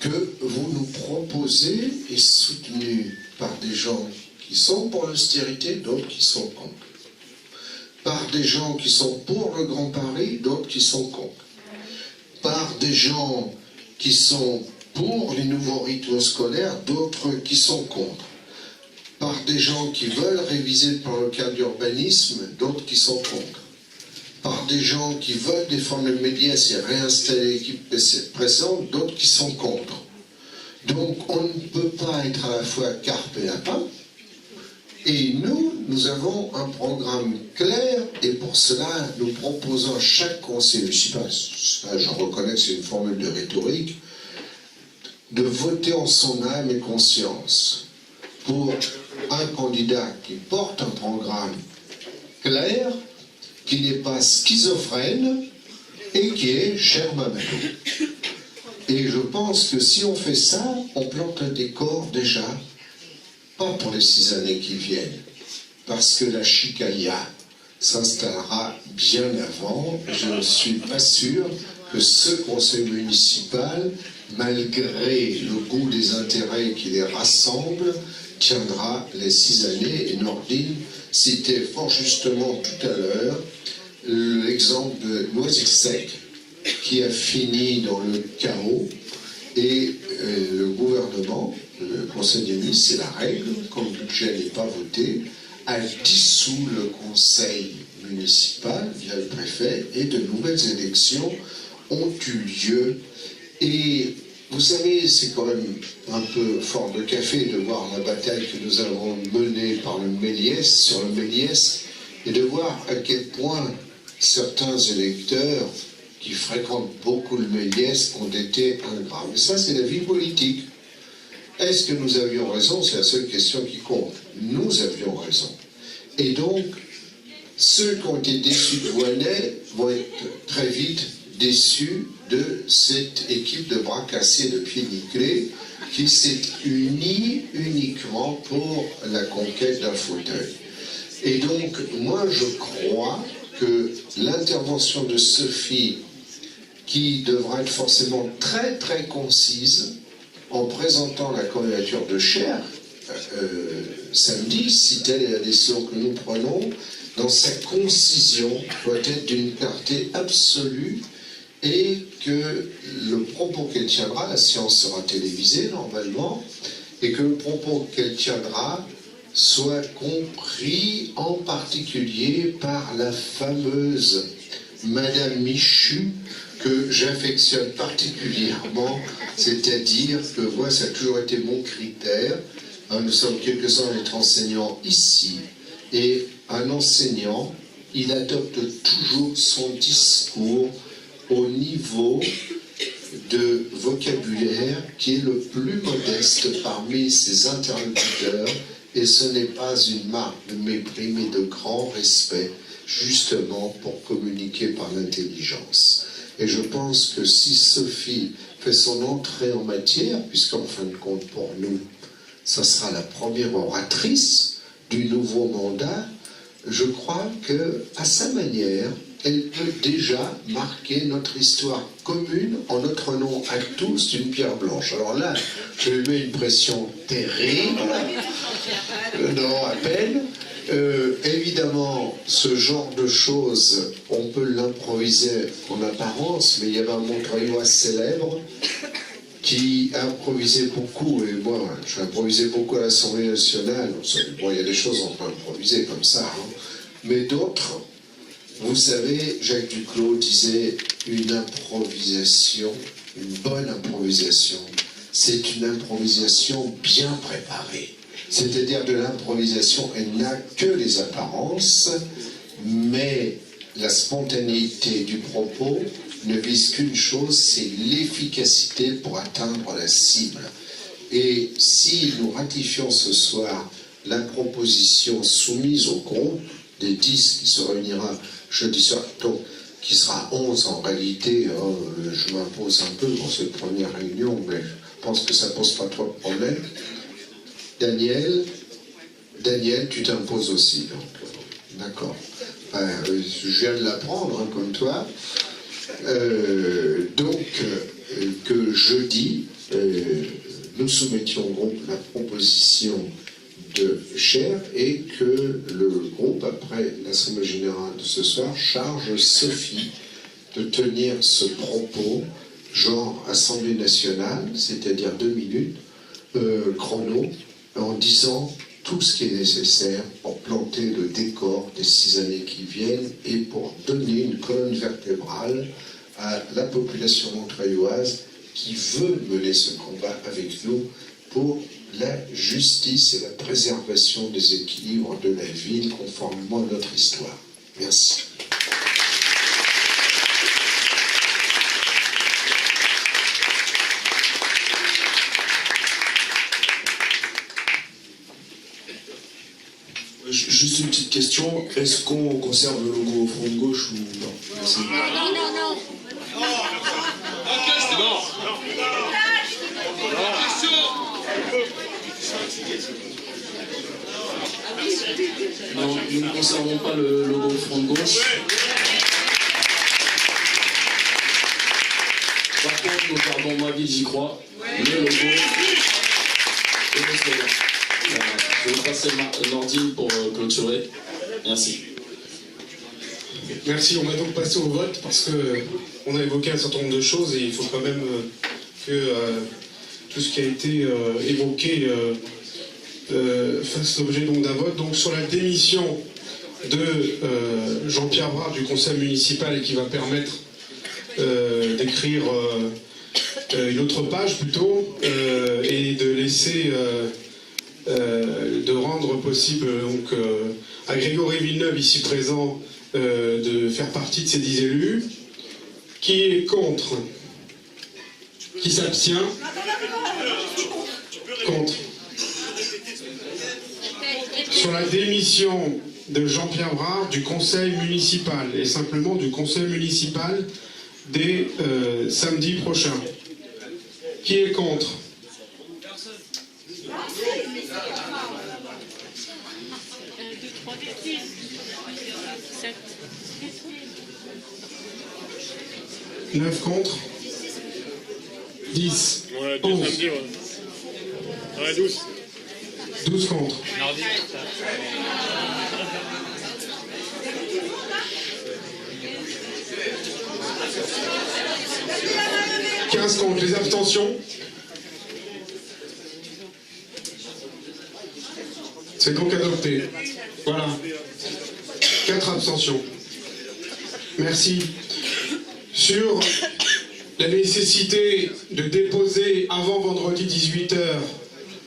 que vous nous proposez est soutenu par des gens qui sont pour l'austérité, d'autres qui sont contre. Par des gens qui sont pour le Grand Paris, d'autres qui sont contre. Par des gens qui sont pour les nouveaux rythmes scolaires, d'autres qui sont contre. Par des gens qui veulent réviser le plan local d'urbanisme, d'autres qui sont contre. Par des gens qui veulent défendre le Méliès et réinstaller l'équipe présente, d'autres qui sont contre. Donc on ne peut pas être à la fois carpe et lapin. Et nous avons un programme clair, et pour cela, nous proposons à chaque conseil municipal, ça je reconnais que c'est une formule de rhétorique, de voter en son âme et conscience pour un candidat qui porte un programme clair, qui n'est pas schizophrène et qui est cher Mamadou. Et je pense que si on fait ça, on plante un décor déjà, pas pour les 6 années qui viennent, parce que la chicaya s'installera bien avant. Je ne suis pas sûr que ce conseil municipal, malgré le goût des intérêts qui les rassemblent, tiendra les 6 années. Et Nordine citait fort justement tout à l'heure l'exemple de Noisy-le-Sec, qui a fini dans le chaos, et le gouvernement, le conseil des ministres, c'est la règle, quand le budget n'est pas voté, a dissous le conseil municipal via le préfet, et de nouvelles élections ont eu lieu. Et vous savez, c'est quand même un peu fort de café de voir la bataille que nous avons menée par le Méliès, sur le Méliès, et de voir à quel point certains électeurs qui fréquentent beaucoup le Méliès ont été ingrats. Mais ça, c'est la vie politique. Est-ce que nous avions raison? C'est la seule question qui compte. Nous avions raison. Et donc, ceux qui ont été déçus de Voynet vont être très vite déçus de cette équipe de bras cassés, de pieds nickelés, qui s'est unie uniquement pour la conquête d'un fauteuil. Et donc, moi, je crois que l'intervention de Sophie, qui devra être forcément très très concise, en présentant la candidature de Cher samedi, si telle est la décision que nous prenons, dans sa concision, doit être d'une clarté absolue, et que le propos qu'elle tiendra, la séance sera télévisée normalement, et que le propos qu'elle tiendra soit compris en particulier par la fameuse Madame Michu, que j'affectionne particulièrement, c'est-à-dire que moi, ça a toujours été mon critère, Nous sommes quelques-uns à être enseignants ici. Et un enseignant, il adopte toujours son discours au niveau de vocabulaire qui est le plus modeste parmi ses interlocuteurs, et ce n'est pas une marque de mépris mais de grand respect, justement pour communiquer par l'intelligence. Et je pense que si Sophie fait son entrée en matière, puisqu'en fin de compte pour nous, ça sera la première oratrice du nouveau mandat, je crois qu'à sa manière, elle peut déjà marquer notre histoire commune en notre nom à tous d'une pierre blanche. Alors là, je lui mets une pression terrible, non, à peine. Évidemment, ce genre de choses, on peut l'improviser en apparence, mais il y avait un Montreuillois célèbre qui a improvisé beaucoup, et moi, j'ai improvisé beaucoup à l'Assemblée nationale. Bon, il y a des choses qu'on peut improviser comme ça, hein. Mais d'autres, vous savez, Jacques Duclos disait une improvisation, une bonne improvisation, c'est une improvisation bien préparée. C'est-à-dire de l'improvisation, elle n'a que les apparences, mais la spontanéité du propos ne vise qu'une chose, c'est l'efficacité pour atteindre la cible. Et si nous ratifions ce soir la proposition soumise au groupe des 10 qui se réunira jeudi soir, donc qui sera 11 en réalité, je m'impose un peu pour cette première réunion, mais je pense que ça ne pose pas trop de problèmes. Daniel, tu t'imposes aussi, donc d'accord. Je viens de l'apprendre, hein, comme toi. Que jeudi, nous soumettions au groupe la proposition de Cher et que le groupe, après l'Assemblée générale de ce soir, charge Sophie de tenir ce propos, genre Assemblée nationale, c'est-à-dire 2 minutes, chrono, en disant tout ce qui est nécessaire pour planter le décor des 6 années qui viennent et pour donner une colonne vertébrale à la population montreuilloise qui veut mener ce combat avec nous pour la justice et la préservation des équilibres de la ville conformément à notre histoire. Merci. Juste une petite question, est-ce qu'on conserve le logo au front de gauche ou non? Merci. Non. C'est bon. Non, nous ne conservons pas le logo au front de gauche. Par contre, nous gardons Ma Ville, j'y crois, le logo et le slogan. Voilà. Je vais vous passer l'ordine pour clôturer. Merci. Merci, on va donc passer au vote parce qu'on a évoqué un certain nombre de choses et il faut quand même que tout ce qui a été évoqué fasse l'objet d'un vote. Donc sur la démission de Jean-Pierre Brard du conseil municipal qui va permettre d'écrire une autre page plutôt et de laisser de rendre possible donc, à Grégory Villeneuve ici présent de faire partie de ces 10 élus. Qui est contre? Qui s'abstient? Contre. Sur la démission de Jean-Pierre Brard du conseil municipal, et simplement du conseil municipal dès samedi prochain. Qui est contre? 9 contre, 10, 11, 12 contre. 15 contre. Les abstentions? C'est donc adopté. Voilà. 4 abstentions. Merci. Sur la nécessité de déposer avant vendredi 18h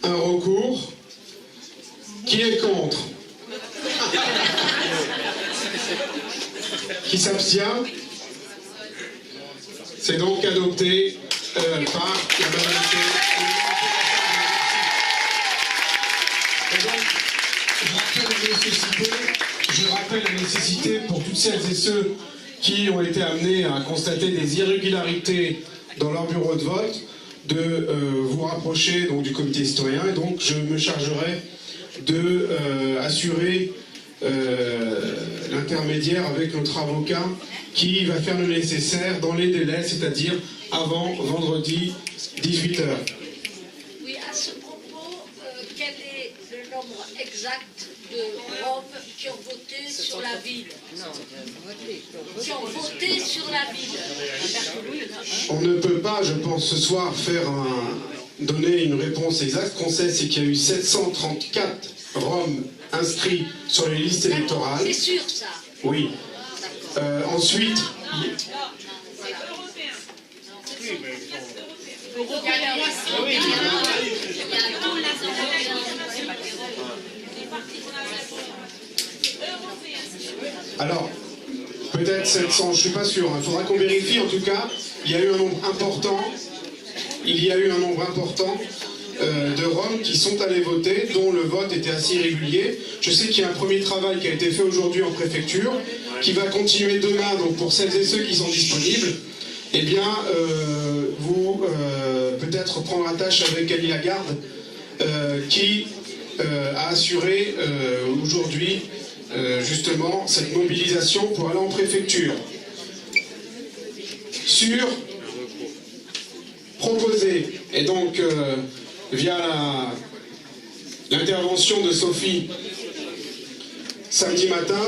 un recours, Qui est contre? Qui s'abstient? C'est donc adopté par la majorité. Et donc, je rappelle la nécessité pour toutes celles et ceux qui ont été amenés à constater des irrégularités dans leur bureau de vote de vous rapprocher donc, du comité citoyen, et donc je me chargerai de assurer l'intermédiaire avec notre avocat qui va faire le nécessaire dans les délais, c'est-à-dire avant vendredi 18h. Oui, à ce propos, quel est le nombre exact de Roms qui ont voté sur la ville? Qui ont voté sur la ville. On ne peut pas, je pense, ce soir donner une réponse exacte. Ce qu'on sait, c'est qu'il y a eu 734 Roms inscrits sur les listes électorales. C'est sûr, ça. Oui. Ensuite... Alors, peut-être 700, je ne suis pas sûr. Il faudra qu'on vérifie. En tout cas, il y a eu un nombre important. Il y a eu un nombre important de Roms qui sont allés voter, dont le vote était assez irrégulier. Je sais qu'il y a un premier travail qui a été fait aujourd'hui en préfecture, qui va continuer demain. Donc pour celles et ceux qui sont disponibles, eh bien, vous peut-être prendre attache avec Ali Lagarde, qui a assuré aujourd'hui justement cette mobilisation pour aller en préfecture. Sur proposer, et donc via l'intervention de Sophie samedi matin,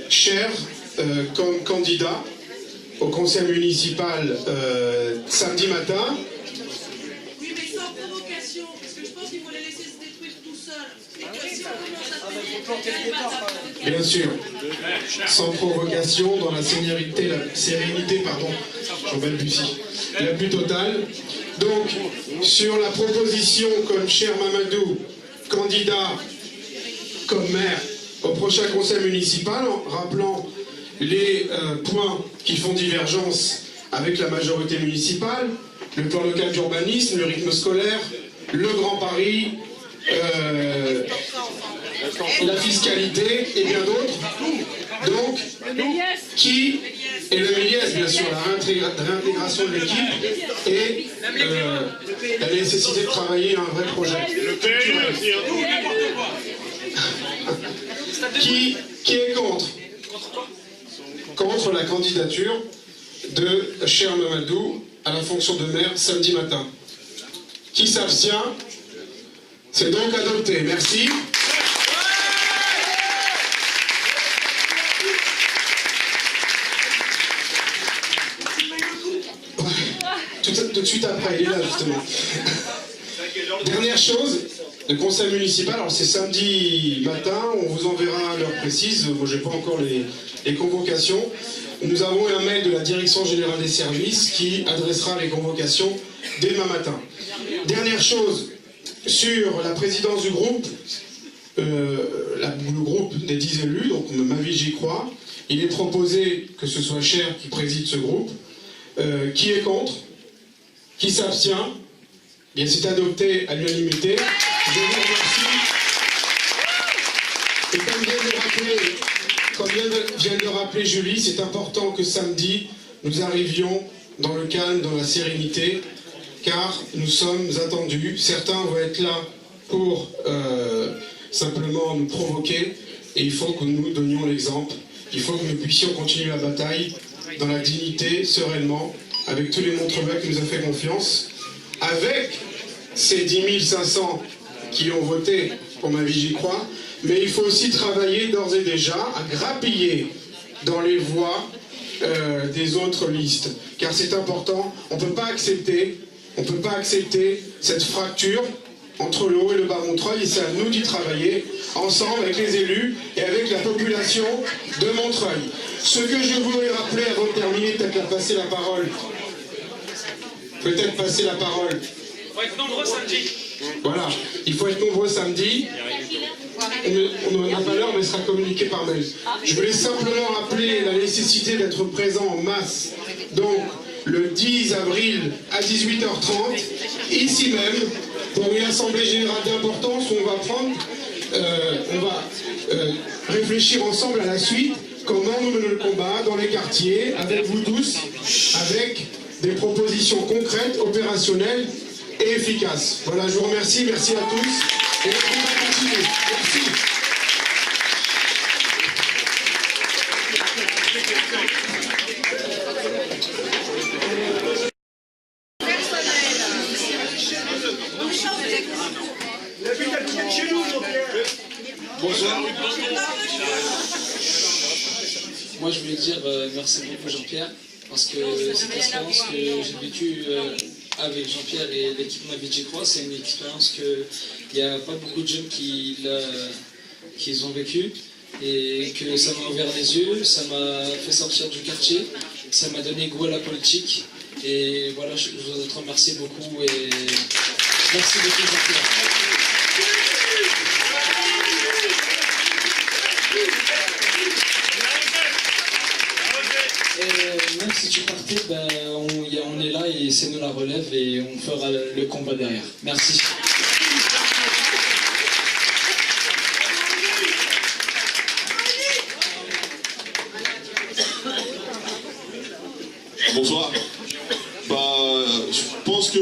Cher comme candidat au conseil municipal samedi matin. Oui, mais sans provocation, parce que je pense qu'il faut les laisser se détruire tout seuls. Et que si on commence à Bien sûr, sans provocation, dans la sérénité, j'en balbutie, la plus totale. Donc, sur la proposition comme Cher Mamadou, candidat comme maire au prochain conseil municipal, en rappelant les points qui font divergence avec la majorité municipale, le plan local d'urbanisme, le rythme scolaire, le Grand Paris, la fiscalité et bien d'autres. Donc, qui est le Méliès, bien sûr, la réintégration de l'équipe et la nécessité de travailler à un vrai projet. Qui est contre? Contre la candidature de Cher Mamadou à la fonction de maire samedi matin. Qui s'abstient? C'est donc adopté. Merci. Tout de suite après, il est là justement. Dernière chose, le conseil municipal, alors c'est samedi matin, on vous enverra à l'heure précise, moi j'ai pas encore les convocations. Nous avons un mail de la direction générale des services qui adressera les convocations dès demain matin. Dernière chose, sur la présidence du groupe, le groupe des 10 élus, donc ma vie j'y crois, il est proposé que ce soit Cher qui préside ce groupe. Qui est contre? Qui s'abstient? Bien, c'est adopté à l'unanimité. Je vous remercie. Et comme vient de le rappeler Julie, c'est important que samedi, nous arrivions dans le calme, dans la sérénité, car nous sommes attendus. Certains vont être là pour simplement nous provoquer, et il faut que nous donnions l'exemple. Il faut que nous puissions continuer la bataille dans la dignité, sereinement, avec tous les Montreuillois qui nous ont fait confiance, avec ces 10 500 qui ont voté pour ma vie j'y crois, mais il faut aussi travailler d'ores et déjà à grappiller dans les voix des autres listes, car c'est important. On ne peut pas accepter cette fracture entre le haut et le bas Montreuil, et c'est à nous d'y travailler ensemble avec les élus et avec la population de Montreuil. Ce que je voudrais rappeler avant de terminer, peut-être passer la parole. On va être nombreux samedi. Voilà, il faut être nombreux samedi. On n'a pas l'heure, mais sera communiqué par mail. Je voulais simplement rappeler la nécessité d'être présent en masse. Donc, le 10 avril à 18h30, ici même, pour une assemblée générale d'importance où on va réfléchir ensemble à la suite, comment nous menons le combat dans les quartiers, avec vous tous, avec des propositions concrètes, opérationnelles et efficaces. Voilà, je vous remercie, merci à tous, et le combat continue. Merci. Bonsoir. Moi, je voulais dire merci beaucoup Jean-Pierre, parce que cette expérience que j'ai vécue avec Jean-Pierre et l'équipe Ma Vie J'y Crois, c'est une expérience qu'il n'y a pas beaucoup de jeunes qui ont vécu, et que ça m'a ouvert les yeux, ça m'a fait sortir du quartier, ça m'a donné goût à la politique, et voilà, je voudrais te remercier beaucoup, et merci beaucoup Jean-Pierre. Et même si tu partais, ben, on est là et c'est nous la relève et on fera le combat derrière. Merci. Bonsoir. Je pense que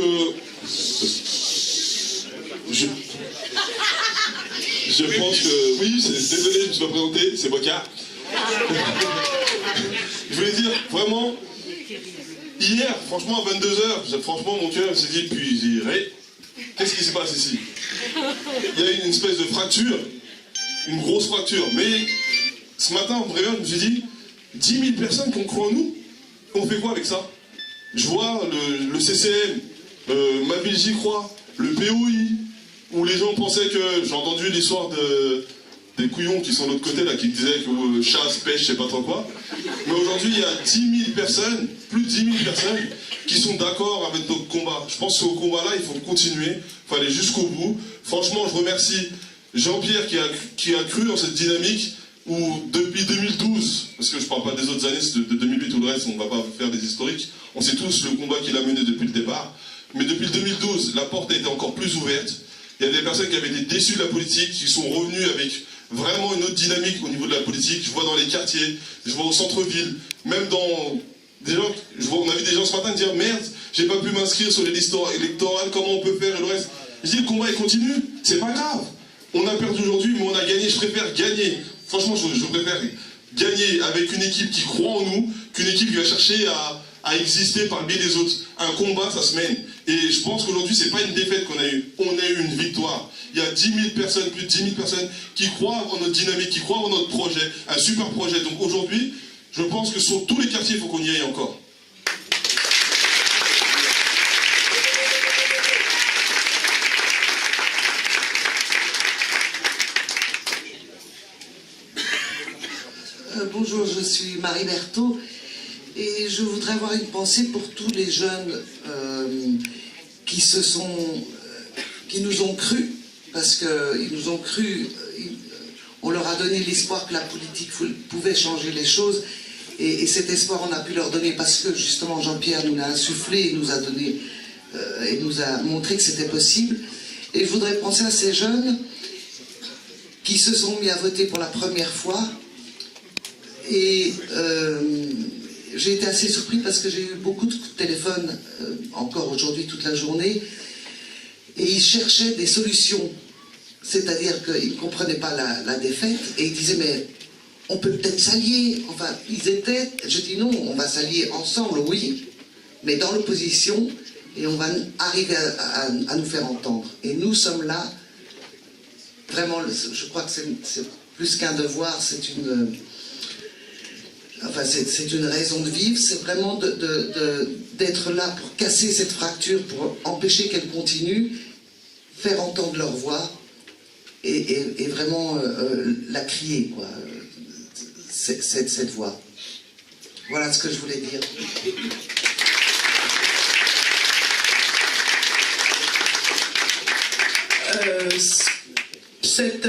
oui, désolé, je me suis pas présenté, c'est Boca. Je voulais dire, vraiment, hier, franchement, à 22h, franchement, mon cœur s'est dit, puis qu'est-ce qui se passe ici? Il y a eu une espèce de fracture, une grosse fracture. Mais ce matin, en me réveillant, je me suis dit, 10 000 personnes qui ont cru en nous, on fait quoi avec ça? Je vois le CCM, Ma Ville J'y Crois, le POI, où les gens pensaient que, j'ai entendu l'histoire des couillons qui sont de l'autre côté, là, qui disaient que chasse, pêche, je sais pas trop quoi. Mais aujourd'hui, il y a 10 000 personnes, plus de 10 000 personnes, qui sont d'accord avec notre combat. Je pense qu'au combat-là, il faut continuer, il faut aller jusqu'au bout. Franchement, je remercie Jean-Pierre qui a cru dans cette dynamique où, depuis 2012, parce que je parle pas des autres années, c'est de 2008 ou le reste, on va pas faire des historiques, on sait tous le combat qu'il a mené depuis le départ. Mais depuis 2012, la porte a été encore plus ouverte. Il y a des personnes qui avaient été déçues de la politique, qui sont revenues avec vraiment une autre dynamique au niveau de la politique. Je vois dans les quartiers, je vois au centre-ville, même dans des gens, on a vu des gens ce matin dire merde, j'ai pas pu m'inscrire sur les listes électorales, comment on peut faire et le reste. Je dis le combat il continue, c'est pas grave. On a perdu aujourd'hui, mais on a gagné, je préfère gagner. Franchement, je préfère gagner avec une équipe qui croit en nous, qu'une équipe qui va chercher à exister par le biais des autres. Un combat, ça se mène. Et je pense qu'aujourd'hui, c'est pas une défaite qu'on a eue. On a eu une victoire. Il y a 10 000 personnes, plus de 10 000 personnes qui croient en notre dynamique, qui croient en notre projet, un super projet. Donc aujourd'hui, je pense que sur tous les quartiers, il faut qu'on y aille encore. Bonjour, je suis Marie Berthaud et je voudrais avoir une pensée pour tous les jeunes qui nous ont cru, parce qu'ils nous ont cru, on leur a donné l'espoir que la politique pouvait changer les choses, et cet espoir on a pu leur donner parce que justement Jean-Pierre nous l'a insufflé et nous a donné, et nous a montré que c'était possible. Et je voudrais penser à ces jeunes qui se sont mis à voter pour la première fois. Et j'ai été assez surpris parce que j'ai eu beaucoup de coups de téléphone, encore aujourd'hui toute la journée, et ils cherchaient des solutions. C'est-à-dire qu'ils ne comprenaient pas la défaite, et ils disaient mais on peut peut-être s'allier. Enfin, je dis non, on va s'allier ensemble, oui, mais dans l'opposition, et on va arriver à nous faire entendre. Et nous sommes là, vraiment, je crois que c'est plus qu'un devoir, c'est une raison de vivre, c'est vraiment d'être là pour casser cette fracture, pour empêcher qu'elle continue, faire entendre leur voix et vraiment la crier, quoi, cette voix. Voilà ce que je voulais dire. cette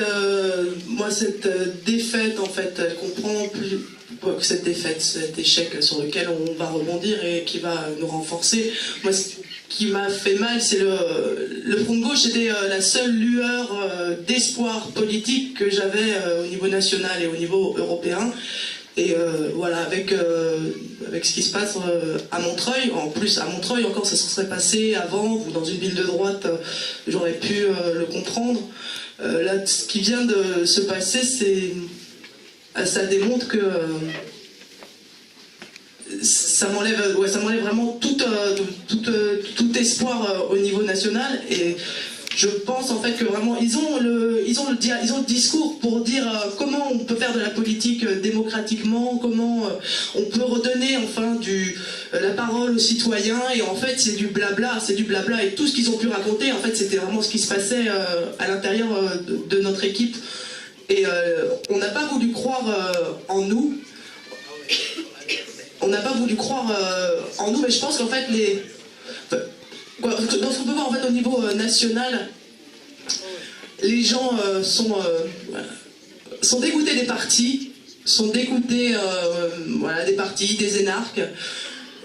défaite, en fait, elle comprend plus que cette défaite, cet échec sur lequel on va rebondir et qui va nous renforcer. Moi, ce qui m'a fait mal, c'est le Front de gauche, c'était la seule lueur d'espoir politique que j'avais au niveau national et au niveau européen. Et voilà, avec ce qui se passe à Montreuil, en plus à Montreuil encore ça se serait passé avant, ou dans une ville de droite, j'aurais pu le comprendre. Là, ce qui vient de se passer, ça démontre que ça m'enlève vraiment tout espoir au niveau national. Et je pense en fait que vraiment ils ont le discours pour dire comment on peut faire de la politique démocratiquement, comment on peut redonner enfin la parole aux citoyens, et en fait c'est du blabla, et tout ce qu'ils ont pu raconter en fait c'était vraiment ce qui se passait à l'intérieur de notre équipe. Et on n'a pas voulu croire en nous. On n'a pas voulu croire en nous, mais je pense qu'en fait dans ce qu'on peut voir en fait au niveau national, les gens sont dégoûtés des partis, sont dégoûtés des partis, des énarques.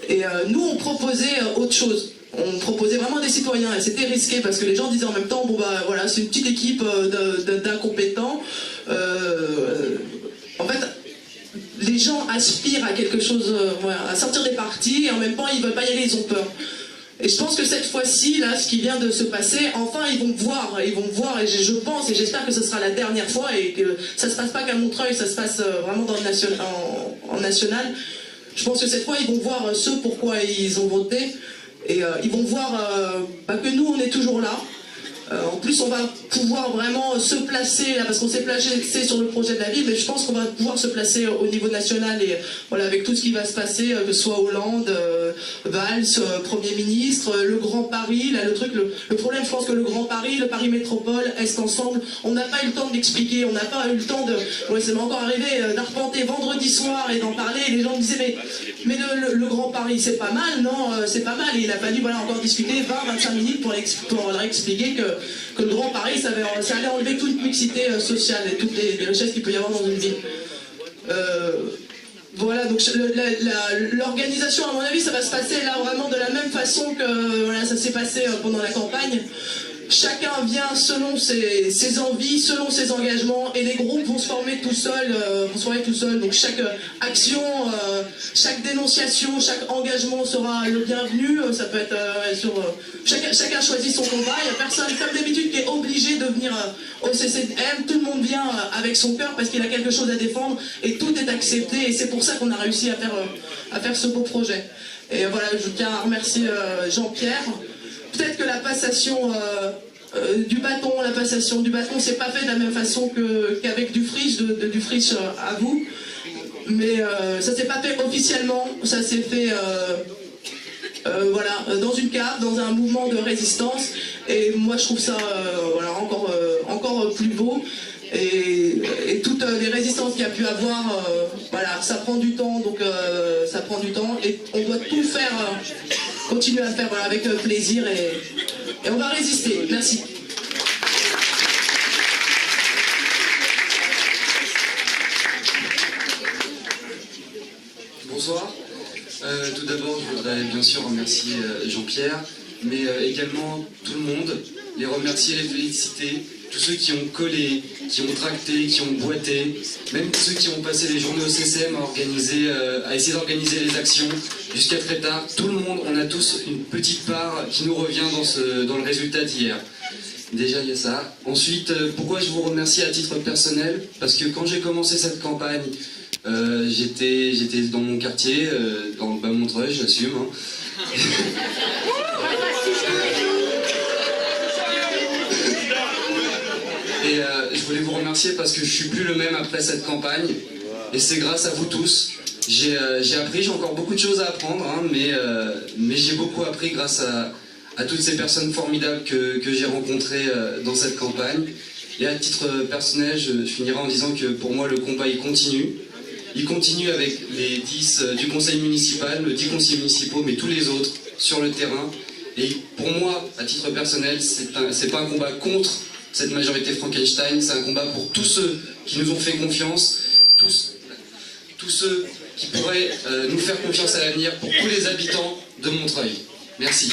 Et nous on proposait autre chose. On proposait vraiment des citoyens, et c'était risqué parce que les gens disaient en même temps, bon bah voilà, c'est une petite équipe d'incompétents. En fait, les gens aspirent à quelque chose, à sortir des partis, et en même temps ils veulent pas y aller, ils ont peur. Et je pense que cette fois-ci, là, ce qui vient de se passer, enfin ils vont voir, et je pense et j'espère que ce sera la dernière fois, et que ça se passe pas qu'à Montreuil, ça se passe vraiment dans en national. Je pense que cette fois ils vont voir ce pourquoi ils ont voté, et ils vont voir que nous on est toujours là. En plus on va pouvoir vraiment se placer là, parce qu'on s'est placé sur le projet de la ville, mais je pense qu'on va pouvoir se placer au niveau national, et voilà, avec tout ce qui va se passer, que ce soit Hollande, Valls, Premier ministre, le Grand Paris, là, le problème, je pense que le Grand Paris, le Paris Métropole, Est ensemble, on n'a pas eu le temps de l'expliquer, on n'a pas eu le temps ça m'est encore arrivé d'arpenter vendredi soir et d'en parler, et les gens me disaient mais le Grand Paris c'est pas mal, non, c'est pas mal, et il a fallu encore discuter 20-25 minutes pour leur expliquer que le Grand Paris ça allait enlever toute mixité sociale et toutes les richesses qu'il peut y avoir dans une ville. Voilà, donc l'organisation, à mon avis, ça va se passer là vraiment de la même façon que ça s'est passé pendant la campagne. Chacun vient selon ses envies, selon ses engagements, et les groupes vont se former tout seuls. Donc chaque action, chaque dénonciation, chaque engagement sera le bienvenu. Ça peut être chacun choisit son combat. Il n'y a personne, comme d'habitude, qui est obligé de venir au CCM. Tout le monde vient avec son cœur parce qu'il a quelque chose à défendre, et tout est accepté. Et c'est pour ça qu'on a réussi à faire ce beau projet. Et voilà, je tiens à remercier Jean-Pierre. Peut-être que la passation du bâton, c'est pas fait de la même façon qu'avec Dufriche, de Dufriche à vous, mais ça s'est pas fait officiellement, ça s'est fait dans une cave, dans un mouvement de résistance, et moi je trouve ça encore plus beau. Et toutes les résistances qu'il y a pu avoir, ça prend du temps, donc ça prend du temps, et on doit tout faire, continuer à faire avec plaisir, et on va résister. Merci. Bonsoir. Tout d'abord, je voudrais bien sûr remercier Jean-Pierre, mais également tout le monde, les remercier, les féliciter. Tous ceux qui ont collé, qui ont tracté, qui ont boité, même ceux qui ont passé les journées au CCM à essayer d'organiser les actions jusqu'à très tard, tout le monde, on a tous une petite part qui nous revient dans le résultat d'hier. Déjà il y a ça. Ensuite, pourquoi je vous remercie à titre personnel? Parce que quand j'ai commencé cette campagne, j'étais dans mon quartier, dans le Bas-Montreuil, j'assume. Et je voulais vous remercier parce que je suis plus le même après cette campagne, et c'est grâce à vous tous. J'ai appris, j'ai encore beaucoup de choses à apprendre, mais j'ai beaucoup appris grâce à toutes ces personnes formidables que j'ai rencontrées dans cette campagne. Et à titre personnel, je finirai en disant que pour moi le combat il continue. Il continue avec les 10 du conseil municipal, les 10 conseillers municipaux, mais tous les autres sur le terrain. Et pour moi, à titre personnel, c'est pas un combat contre cette majorité Frankenstein, c'est un combat pour tous ceux qui nous ont fait confiance, tous ceux qui pourraient nous faire confiance à l'avenir, pour tous les habitants de Montreuil. Merci.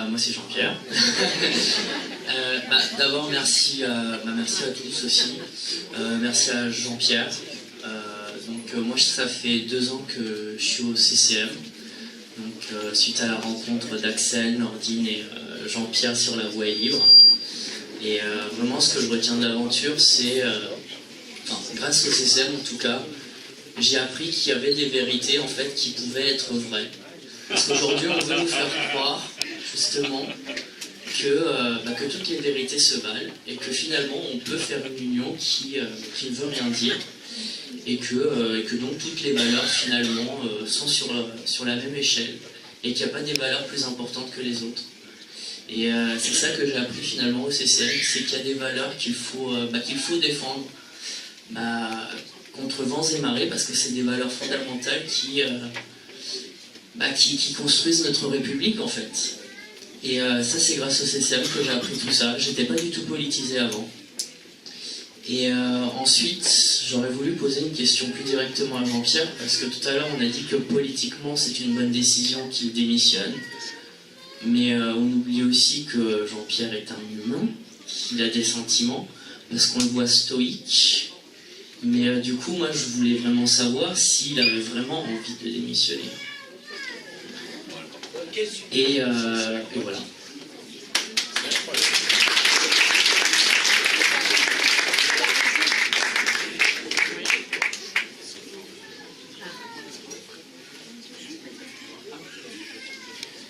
Moi c'est Jean-Pierre. D'abord merci à tous aussi. Merci à Jean-Pierre. Moi ça fait 2 ans que je suis au CCM. Suite à la rencontre d'Axel, Nordine et Jean-Pierre sur la voie est libre. Et vraiment ce que je retiens de l'aventure, c'est, grâce au CCM en tout cas, j'ai appris qu'il y avait des vérités en fait qui pouvaient être vraies. Parce qu'aujourd'hui on veut nous faire croire justement que toutes les vérités se valent et que finalement on peut faire une union qui ne veut rien dire et que donc toutes les valeurs finalement sont sur la même échelle et qu'il n'y a pas des valeurs plus importantes que les autres. Et c'est ça que j'ai appris finalement au CCM, c'est qu'il y a des valeurs qu'il faut défendre contre vents et marées, parce que c'est des valeurs fondamentales qui construisent notre République en fait. Et ça c'est grâce au CCM que j'ai appris tout ça. J'étais pas du tout politisé avant. Et ensuite, j'aurais voulu poser une question plus directement à Jean-Pierre, parce que tout à l'heure on a dit que politiquement c'est une bonne décision qu'il démissionne. Mais on oublie aussi que Jean-Pierre est un humain, qu'il a des sentiments, parce qu'on le voit stoïque. Mais du coup, moi je voulais vraiment savoir s'il avait vraiment envie de démissionner. Et voilà.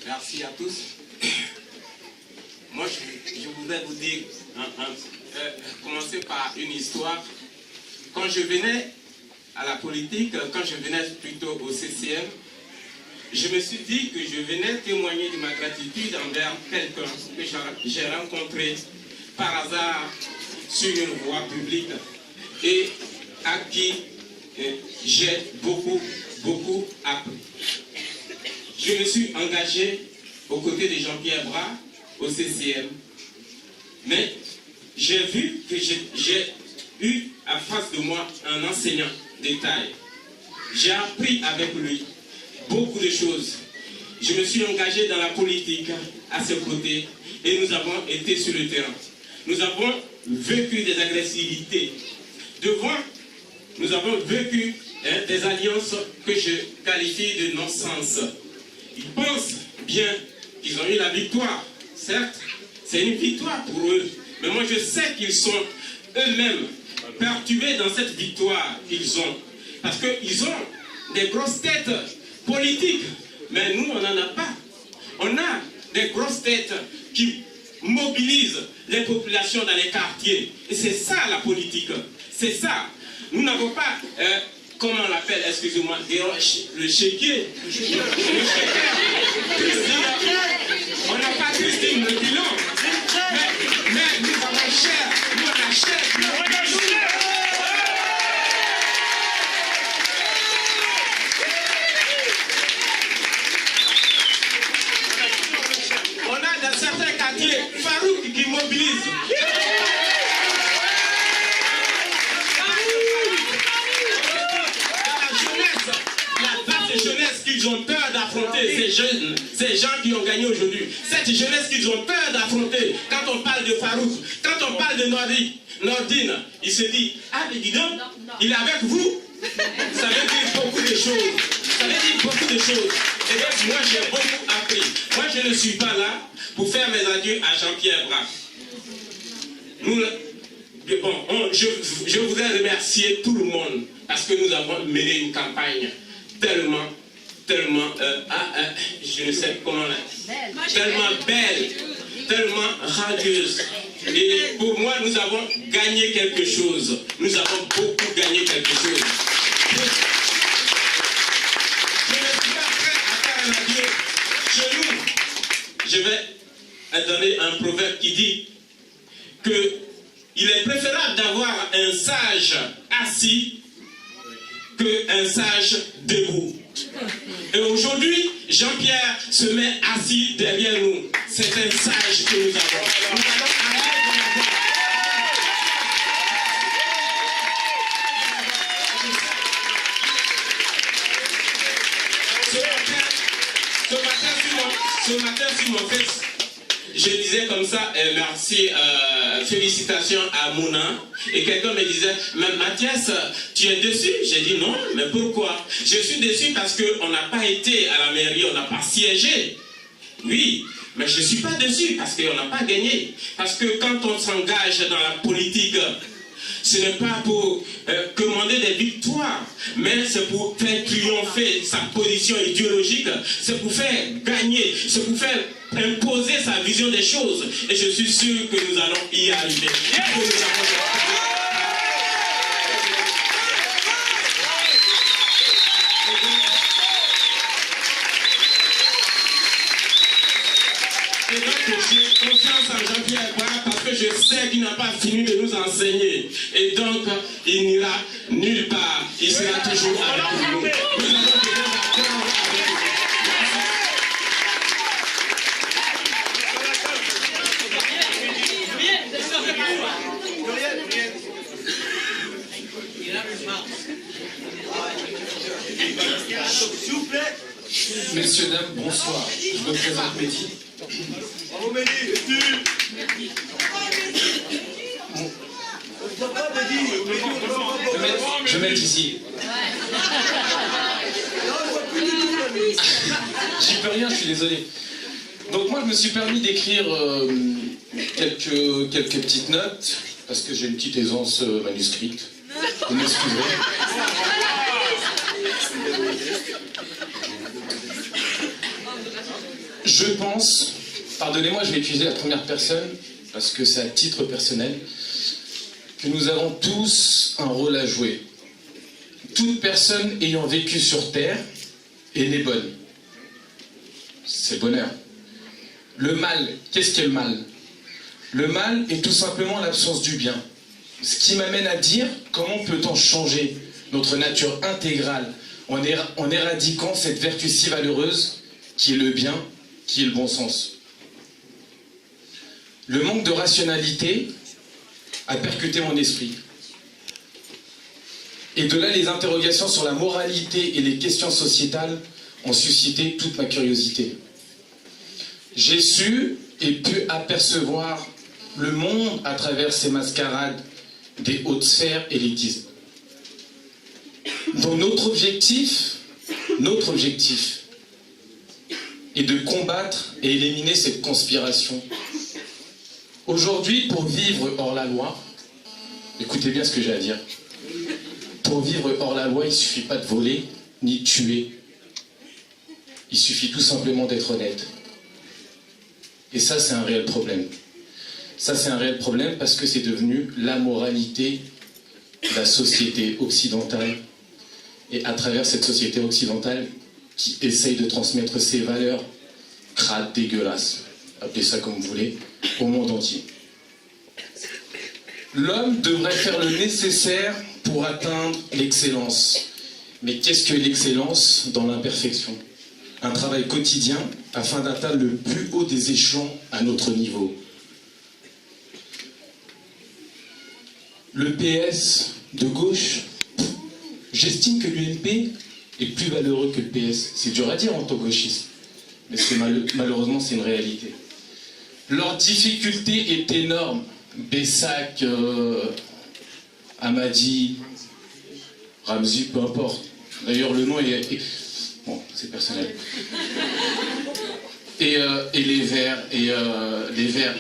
Merci à tous. Moi, je voudrais vous dire, commencer par une histoire. Quand je venais à la politique, quand je venais plutôt au CCM, je me suis dit que je venais témoigner de ma gratitude envers quelqu'un que j'ai rencontré par hasard sur une voie publique et à qui j'ai beaucoup appris. Je me suis engagé aux côtés de Jean-Pierre Bras au CCM, mais j'ai vu que j'ai eu à face de moi un enseignant de taille. J'ai appris avec lui beaucoup de choses. Je me suis engagé dans la politique à ses côtés et nous avons été sur le terrain. Nous avons vécu des agressivités. Nous avons vécu des alliances que je qualifie de non-sens. Ils pensent bien qu'ils ont eu la victoire. Certes, c'est une victoire pour eux. Mais moi, je sais qu'ils sont eux-mêmes perturbés dans cette victoire qu'ils ont. Parce qu'ils ont des grosses têtes politiques. Mais nous, on n'en a pas. On a des grosses têtes qui mobilisent les populations dans les quartiers. Et c'est ça la politique. C'est ça. Nous n'avons pas... comment on l'appelle, excusez-moi, le chéquier. On n'a pas Christine le bilan. Mais nous avons cher. Nous, on a cher. On a dans certains quartiers Farouk qui mobilise. Jeunesse qu'ils ont peur d'affronter, ces gens qui ont gagné aujourd'hui, cette jeunesse qu'ils ont peur d'affronter. Quand on parle de Farouk, quand on parle de Nordine, il se dit, ah mais dis donc, il est avec vous. Ça veut dire beaucoup de choses. Ça veut dire beaucoup de choses. Et donc moi j'ai beaucoup appris. Moi je ne suis pas là pour faire mes adieux à Jean-Pierre Bras. Je voudrais remercier tout le monde parce que nous avons mené une campagne tellement, je ne sais comment tellement belle, tellement radieuse. Et pour moi, nous avons gagné quelque chose. Nous avons beaucoup gagné quelque chose. Je ne suis pas prêt à faire un adieu chez nous. Je vais donner un proverbe qui dit que il est préférable d'avoir un sage assis qu'un sage debout. Et aujourd'hui, Jean-Pierre se met assis derrière nous. C'est un sage que nous avons. Nous allons arrêter de l'avoir. Ce matin, sur mon texte, je disais comme ça, merci, félicitations à Mouna. Et quelqu'un me disait, Mathias, tu es déçu? J'ai dit non, mais pourquoi? Je suis déçu parce qu'on n'a pas été à la mairie, on n'a pas siégé. Oui, mais je ne suis pas déçu parce qu'on n'a pas gagné. Parce que quand on s'engage dans la politique, ce n'est pas pour commander des victoires, mais c'est pour faire triompher sa position idéologique, c'est pour faire gagner, c'est pour faire imposer sa vision des choses. Et je suis sûr que nous allons y arriver. Et donc, j'ai confiance en Jean-Pierre Bras parce que je sais qu'il n'a pas fini de nous enseigner. Et donc, il n'ira nulle part. Il sera toujours avec nous. Nous allons devenir d'accord avec lui. S'il vous plaît. Messieurs, dames, bonsoir. Je me présente Mehdi. Bravo Mehdi. Je vais mettre ici. J'y peux rien, je suis désolé. Donc moi, je me suis permis d'écrire quelques petites notes, parce que j'ai une petite aisance manuscrite. Vous m'excuserez. Je pense, pardonnez-moi, je vais utiliser la première personne, parce que c'est à titre personnel, que nous avons tous un rôle à jouer. Toute personne ayant vécu sur Terre est née bonne. C'est le bonheur. Le mal, qu'est-ce qu'est le mal? Le mal est tout simplement l'absence du bien. Ce qui m'amène à dire comment peut-on changer notre nature intégrale en éradiquant cette vertu si valeureuse qui est le bien, qui est le bon sens. Le manque de rationalité a percuté mon esprit. Et de là, les interrogations sur la moralité et les questions sociétales ont suscité toute ma curiosité. J'ai su et pu apercevoir le monde à travers ces mascarades des hautes sphères élitistes. Donc notre objectif est de combattre et éliminer cette conspiration. Aujourd'hui, pour vivre hors la loi, écoutez bien ce que j'ai à dire, pour vivre hors la loi, il ne suffit pas de voler, ni de tuer. Il suffit tout simplement d'être honnête. Et ça, c'est un réel problème. Ça, c'est un réel problème parce que c'est devenu la moralité de la société occidentale. Et à travers cette société occidentale qui essaye de transmettre ses valeurs crades, dégueulasses, appelez ça comme vous voulez, au monde entier. L'homme devrait faire le nécessaire pour atteindre l'excellence. Mais qu'est-ce que l'excellence dans l'imperfection? Un travail quotidien afin d'atteindre le plus haut des échelons à notre niveau. Le PS de gauche, j'estime que l'UMP est plus valeureux que le PS. C'est dur à dire en tant que gauchiste, mais malheureusement c'est une réalité. Leur difficulté est énorme. Bessac, Hamadi, Ramzi, peu importe. D'ailleurs le nom est... Bon, c'est personnel. Et les verts, les verts.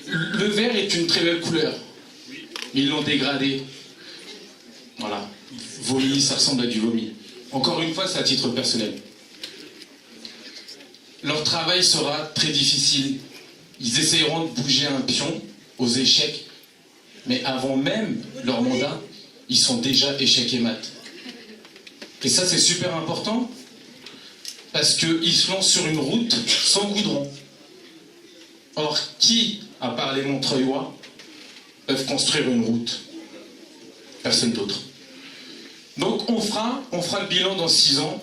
Le vert est une très belle couleur. Ils l'ont dégradé. Voilà. Vomi, ça ressemble à du vomi. Encore une fois, c'est à titre personnel. Leur travail sera très difficile. Ils essayeront de bouger un pion aux échecs, mais avant même leur mandat, ils sont déjà échecs et mat. Et ça, c'est super important, parce qu'ils se lancent sur une route sans goudron. Or, qui, à part les Montreuillois, peuvent construire une route? Personne d'autre. Donc on fera le bilan dans 6 ans.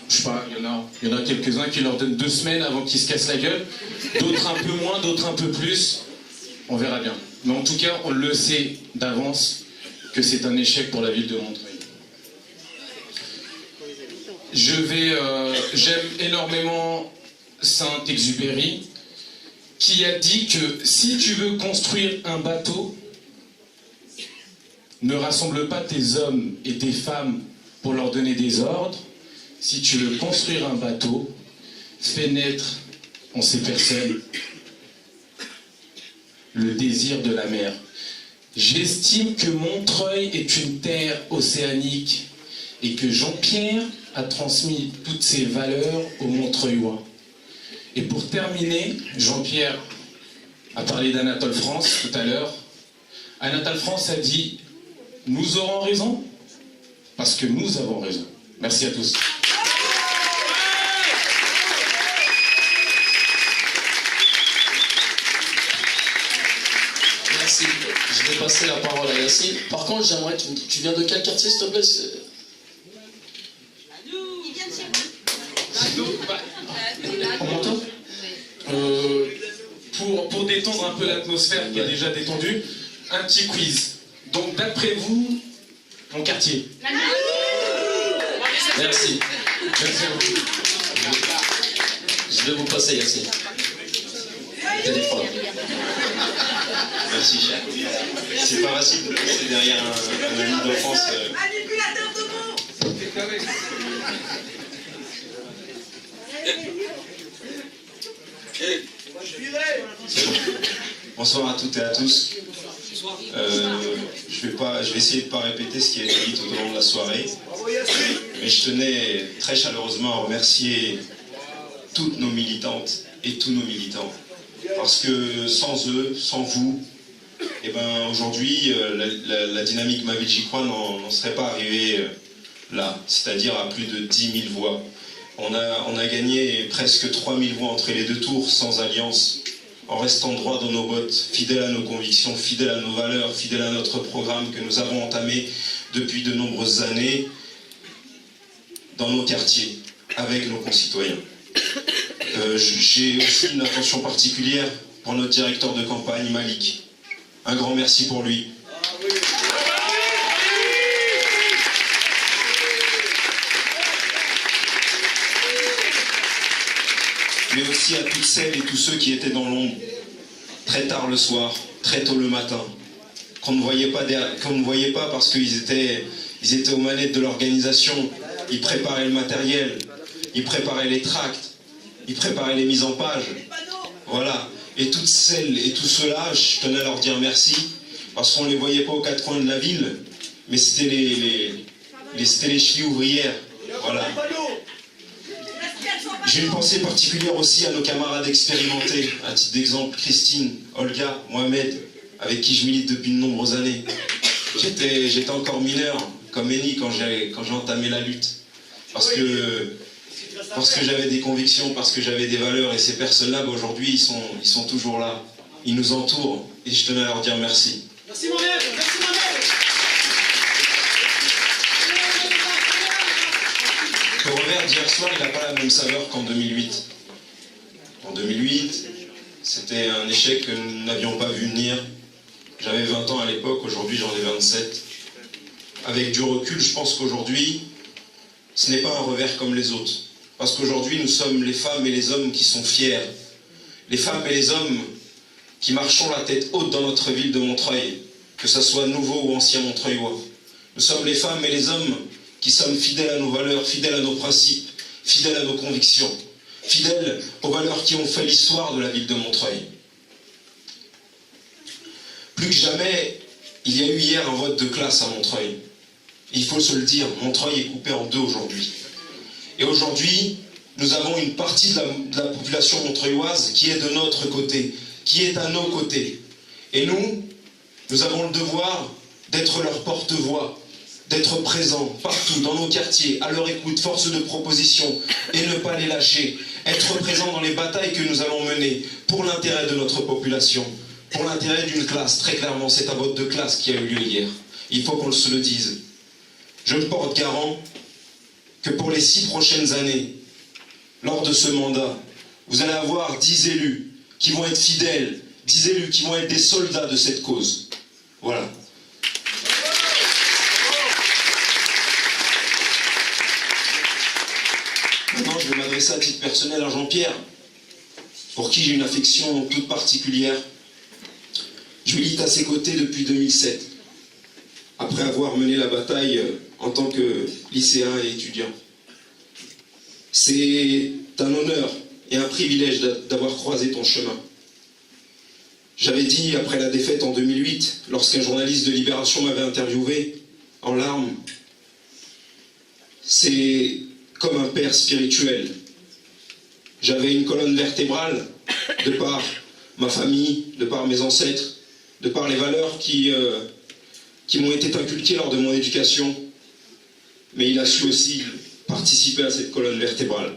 Je sais pas, il y en a quelques-uns qui leur donnent 2 semaines avant qu'ils se cassent la gueule. D'autres un peu moins, d'autres un peu plus. On verra bien. Mais en tout cas, on le sait d'avance que c'est un échec pour la ville de Montreuil. J'aime énormément Saint-Exupéry, qui a dit que si tu veux construire un bateau, ne rassemble pas tes hommes et tes femmes pour leur donner des ordres. Si tu veux construire un bateau, fais naître en ces personnes le désir de la mer. J'estime que Montreuil est une terre océanique et que Jean-Pierre a transmis toutes ses valeurs aux Montreuillois. Et pour terminer, Jean-Pierre a parlé d'Anatole France tout à l'heure. Anatole France a dit « Nous aurons raison parce que nous avons raison ». Merci à tous. Merci. Je vais passer la parole à Yacine. Par contre, j'aimerais... Tu viens de quel quartier, s'il te plaît? On m'entend? Pour détendre un peu l'atmosphère qui est déjà détendue, un petit quiz. Donc, d'après vous, mon quartier. Merci. Merci à vous. Je vais vous passer, Yacine. Téléphone. Merci, cher. C'est pas facile de passer derrière un ami d'enfance. Manipulateur de mots. Bonsoir à toutes et à tous. Je vais essayer de ne pas répéter ce qui a été dit tout au long de la soirée. Mais je tenais très chaleureusement à remercier toutes nos militantes et tous nos militants. Parce que sans eux, sans vous, eh ben, aujourd'hui, la dynamique Ma Ville J'y Crois n'en serait pas arrivée là, c'est-à-dire à plus de 10 000 voix. On a gagné presque 3 000 voix entre les 2 tours sans alliance, en restant droit dans nos bottes, fidèles à nos convictions, fidèles à nos valeurs, fidèles à notre programme que nous avons entamé depuis de nombreuses années dans nos quartiers, avec nos concitoyens. J'ai aussi une attention particulière pour notre directeur de campagne, Malik. Un grand merci pour lui. Mais aussi à toutes celles et tous ceux qui étaient dans l'ombre, très tard le soir, très tôt le matin, qu'on ne voyait pas parce qu'ils étaient aux manettes de l'organisation, ils préparaient le matériel, ils préparaient les tracts, ils préparaient les mises en page. Voilà. Et toutes celles et tous ceux-là, je tenais à leur dire merci, parce qu'on ne les voyait pas aux 4 coins de la ville, mais c'était les chevilles ouvrières. Voilà. J'ai une pensée particulière aussi à nos camarades expérimentés, à titre d'exemple Christine, Olga, Mohamed, avec qui je milite depuis de nombreuses années. J'étais encore mineur, comme Eni, quand j'ai entamé la lutte. Parce que j'avais des convictions, parce que j'avais des valeurs, et ces personnes-là, aujourd'hui, ils sont toujours là. Ils nous entourent, et je tenais à leur dire merci. Merci Mohamed. Merci Mohamed. Le revers d'hier soir, il n'a pas la même saveur qu'en 2008. En 2008, c'était un échec que nous n'avions pas vu venir. J'avais 20 ans à l'époque, aujourd'hui j'en ai 27. Avec du recul, je pense qu'aujourd'hui, ce n'est pas un revers comme les autres. Parce qu'aujourd'hui, nous sommes les femmes et les hommes qui sont fiers. Les femmes et les hommes qui marchons la tête haute dans notre ville de Montreuil, que ce soit nouveau ou ancien Montreuillois. Nous sommes les femmes et les hommes qui sommes fidèles à nos valeurs, fidèles à nos principes, fidèles à nos convictions, fidèles aux valeurs qui ont fait l'histoire de la ville de Montreuil. Plus que jamais, il y a eu hier un vote de classe à Montreuil. Et il faut se le dire, Montreuil est coupé en 2 aujourd'hui. Et aujourd'hui, nous avons une partie de la population montreuilloise qui est de notre côté, qui est à nos côtés. Et nous avons le devoir d'être leur porte-voix, d'être présents partout, dans nos quartiers, à leur écoute, force de proposition, et ne pas les lâcher. Être présents dans les batailles que nous allons mener pour l'intérêt de notre population, pour l'intérêt d'une classe. Très clairement, c'est un vote de classe qui a eu lieu hier. Il faut qu'on se le dise. je me porte garant que pour les 6 prochaines années, lors de ce mandat, vous allez avoir 10 élus qui vont être fidèles, 10 élus qui vont être des soldats de cette cause. Voilà. Maintenant, je vais m'adresser à titre personnel à Jean-Pierre, pour qui j'ai une affection toute particulière. Je milite à ses côtés depuis 2007, après avoir mené la bataille en tant que lycéen et étudiant. C'est un honneur et un privilège d'avoir croisé ton chemin. J'avais dit, après la défaite en 2008, lorsqu'un journaliste de Libération m'avait interviewé, en larmes, c'est comme un père spirituel. J'avais une colonne vertébrale, de par ma famille, de par mes ancêtres, de par les valeurs qui m'ont été inculquées lors de mon éducation. Mais il a su aussi participer à cette colonne vertébrale.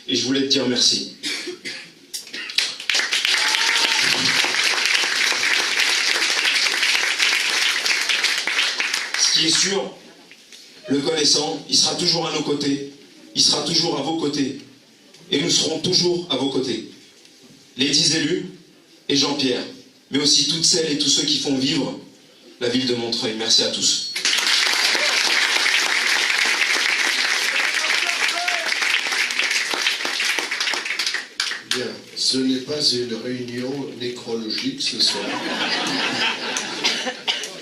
Et je voulais te dire merci. Ce qui est sûr, le connaissant, il sera toujours à nos côtés, il sera toujours à vos côtés, et nous serons toujours à vos côtés. Les 10 élus et Jean-Pierre, mais aussi toutes celles et tous ceux qui font vivre la ville de Montreuil. Merci à tous. Bien, ce n'est pas une réunion nécrologique ce soir.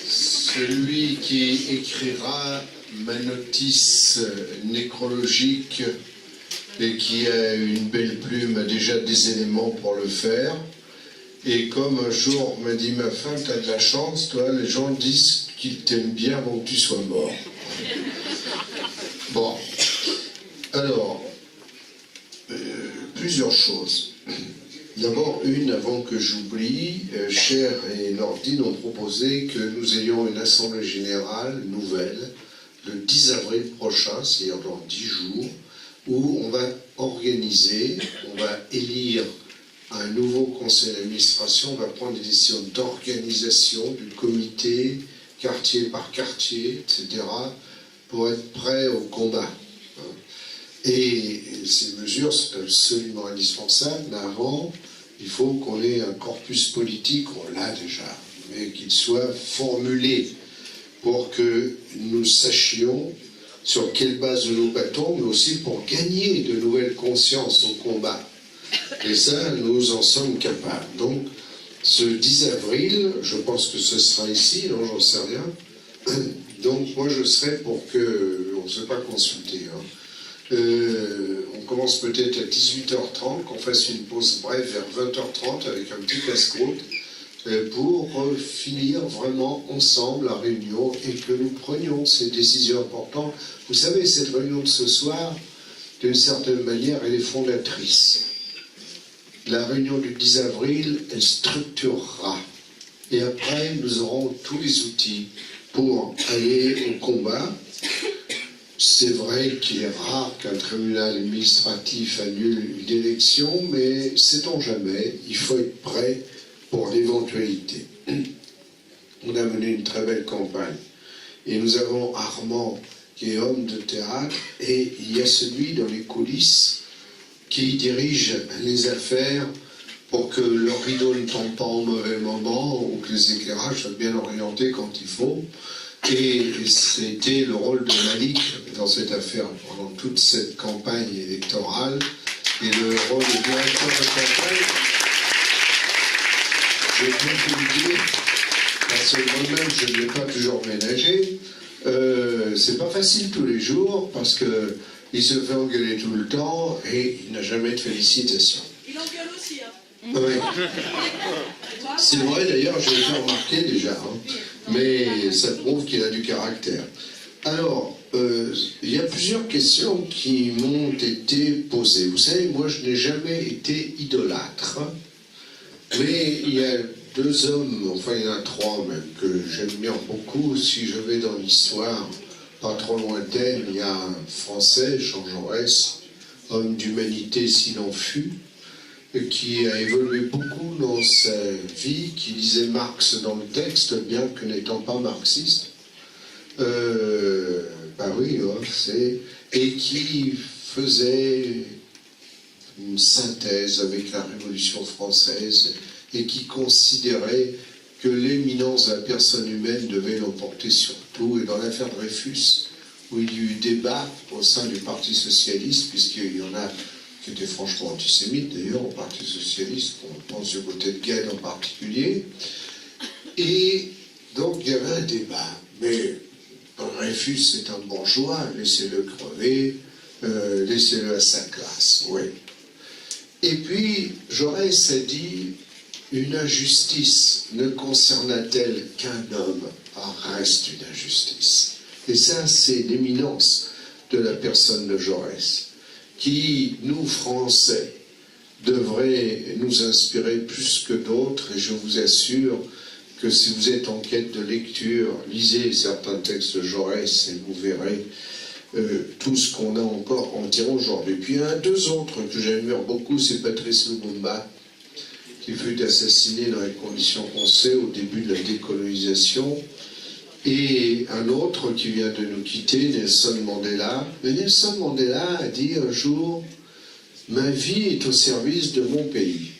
Celui qui écrira ma notice nécrologique et qui a une belle plume a déjà des éléments pour le faire. Et comme un jour m'a dit ma femme, t'as de la chance, toi, les gens disent qu'ils t'aiment bien avant que tu sois mort. Bon, alors, plusieurs choses. D'abord, une, avant que j'oublie, Cher et Nordine ont proposé que nous ayons une assemblée générale nouvelle le 10 avril prochain, c'est-à-dire dans 10 jours, où on va organiser, on va élire un nouveau conseil d'administration, on va prendre des décisions d'organisation du comité, quartier par quartier, etc., pour être prêt au combat. Et ces mesures sont absolument indispensables, mais avant, il faut qu'on ait un corpus politique, on l'a déjà, mais qu'il soit formulé pour que nous sachions sur quelle base nous nous battons, mais aussi pour gagner de nouvelles consciences au combat. Et ça, nous en sommes capables. Donc, ce 10 avril, je pense que ce sera ici, non, j'en sais rien. Donc, moi, je serai pour que, on ne se pas consulter, hein. On commence peut-être à 18h30, qu'on fasse une pause brève vers 20h30 avec un petit casse-croûte pour finir vraiment ensemble la réunion et que nous prenions ces décisions importantes. Vous savez, cette réunion de ce soir, d'une certaine manière, elle est fondatrice. La réunion du 10 avril, elle structurera. Et après, nous aurons tous les outils pour aller au combat. C'est vrai qu'il est rare qu'un tribunal administratif annule une élection, mais sait-on jamais, il faut être prêt pour l'éventualité. On a mené une très belle campagne. Et nous avons Armand, qui est homme de théâtre, et il y a celui dans les coulisses qui dirige les affaires pour que le rideau ne tombe pas au mauvais moment ou que les éclairages soient bien orientés quand il faut. Et c'était le rôle de Malik dans cette affaire pendant toute cette campagne électorale. Et le rôle de directeur de campagne, je peux vous le dire, parce que moi-même je ne l'ai pas toujours ménagé, c'est pas facile tous les jours parce que il se fait engueuler tout le temps et il n'a jamais de félicitations. Il engueule aussi, hein. Oui. C'est vrai d'ailleurs, je l'ai fait remarquer déjà, hein. Mais ça prouve qu'il a du caractère. Alors, il y a plusieurs questions qui m'ont été posées. Vous savez, moi je n'ai jamais été idolâtre, mais il y a 2 hommes, enfin il y en a 3 même, que j'aime bien beaucoup. Si je vais dans l'histoire pas trop lointaine, il y a un Français, Jean Jaurès, homme d'humanité s'il en fut, qui a évolué beaucoup dans sa vie, qui lisait Marx dans le texte, bien que n'étant pas marxiste, bah oui, et qui faisait une synthèse avec la Révolution française et qui considérait que l'éminence de la personne humaine devait l'emporter sur tout. Et dans l'affaire Dreyfus, où il y a eu débat au sein du Parti socialiste, puisqu'il y en a qui étaient franchement antisémites d'ailleurs au Parti socialiste, on pense du côté de Gaulle en particulier, et donc il y avait un débat. Mais Dreyfus c'est un bourgeois, laissez-le crever, laissez-le à sa classe, oui. Et puis Jaurès a dit, une injustice ne concerne-t-elle qu'un homme? Reste une injustice. Et ça, c'est l'éminence de la personne de Jaurès, qui, nous, Français, devrait nous inspirer plus que d'autres, et je vous assure que si vous êtes en quête de lecture, lisez certains textes de Jaurès et vous verrez tout ce qu'on a encore en tirant aujourd'hui. Puis il y en a deux autres que j'admire beaucoup, c'est Patrice Lumumba, qui fut assassiné dans les conditions qu'on sait au début de la décolonisation, et un autre qui vient de nous quitter, Nelson Mandela. Mais Nelson Mandela a dit un jour, ma vie est au service de mon pays.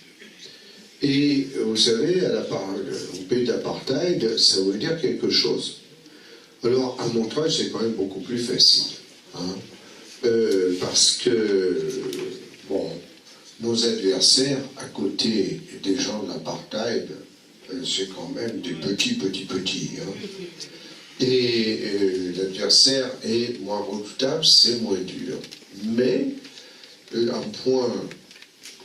Et vous savez, au pays d'apartheid, ça veut dire quelque chose. Alors, à Montreuil, c'est quand même beaucoup plus facile. Parce que, bon, nos adversaires, à côté des gens de l'apartheid, c'est quand même des petits. Et l'adversaire est moins redoutable, c'est moins dur. Mais, un point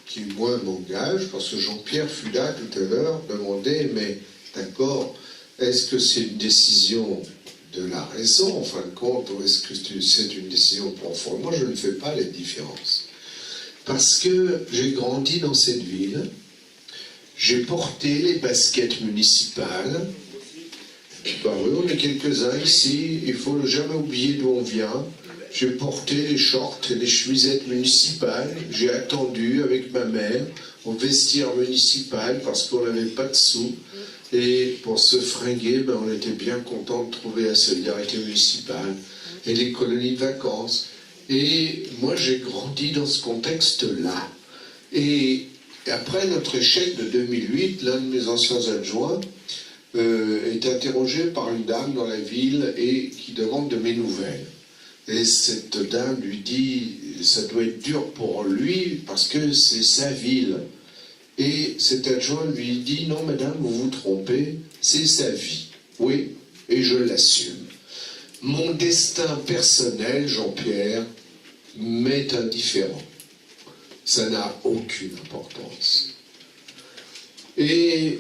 qui, moi, m'engage, parce que Jean-Pierre fut là tout à l'heure, demandait, mais d'accord, est-ce que c'est une décision de la raison, en fin de compte, ou est-ce que c'est une décision profonde? Moi, je ne fais pas les différences. Parce que j'ai grandi dans cette ville, j'ai porté les baskets municipales. Ben oui, on est quelques-uns ici, il ne faut jamais oublier d'où on vient. J'ai porté les shorts et les chemisettes municipales, j'ai attendu avec ma mère au vestiaire municipal parce qu'on n'avait pas de sous. Et pour se fringuer, ben on était bien content de trouver la solidarité municipale et les colonies de vacances. Et moi, j'ai grandi dans ce contexte-là. Et après notre échec de 2008, l'un de mes anciens adjoints est interrogé par une dame dans la ville et qui demande de mes nouvelles. Et cette dame lui dit, ça doit être dur pour lui parce que c'est sa ville. Et cet adjoint lui dit, non madame, vous vous trompez, c'est sa vie. Oui, et je l'assume. Mon destin personnel, Jean-Pierre, m'est indifférent. Ça n'a aucune importance. Et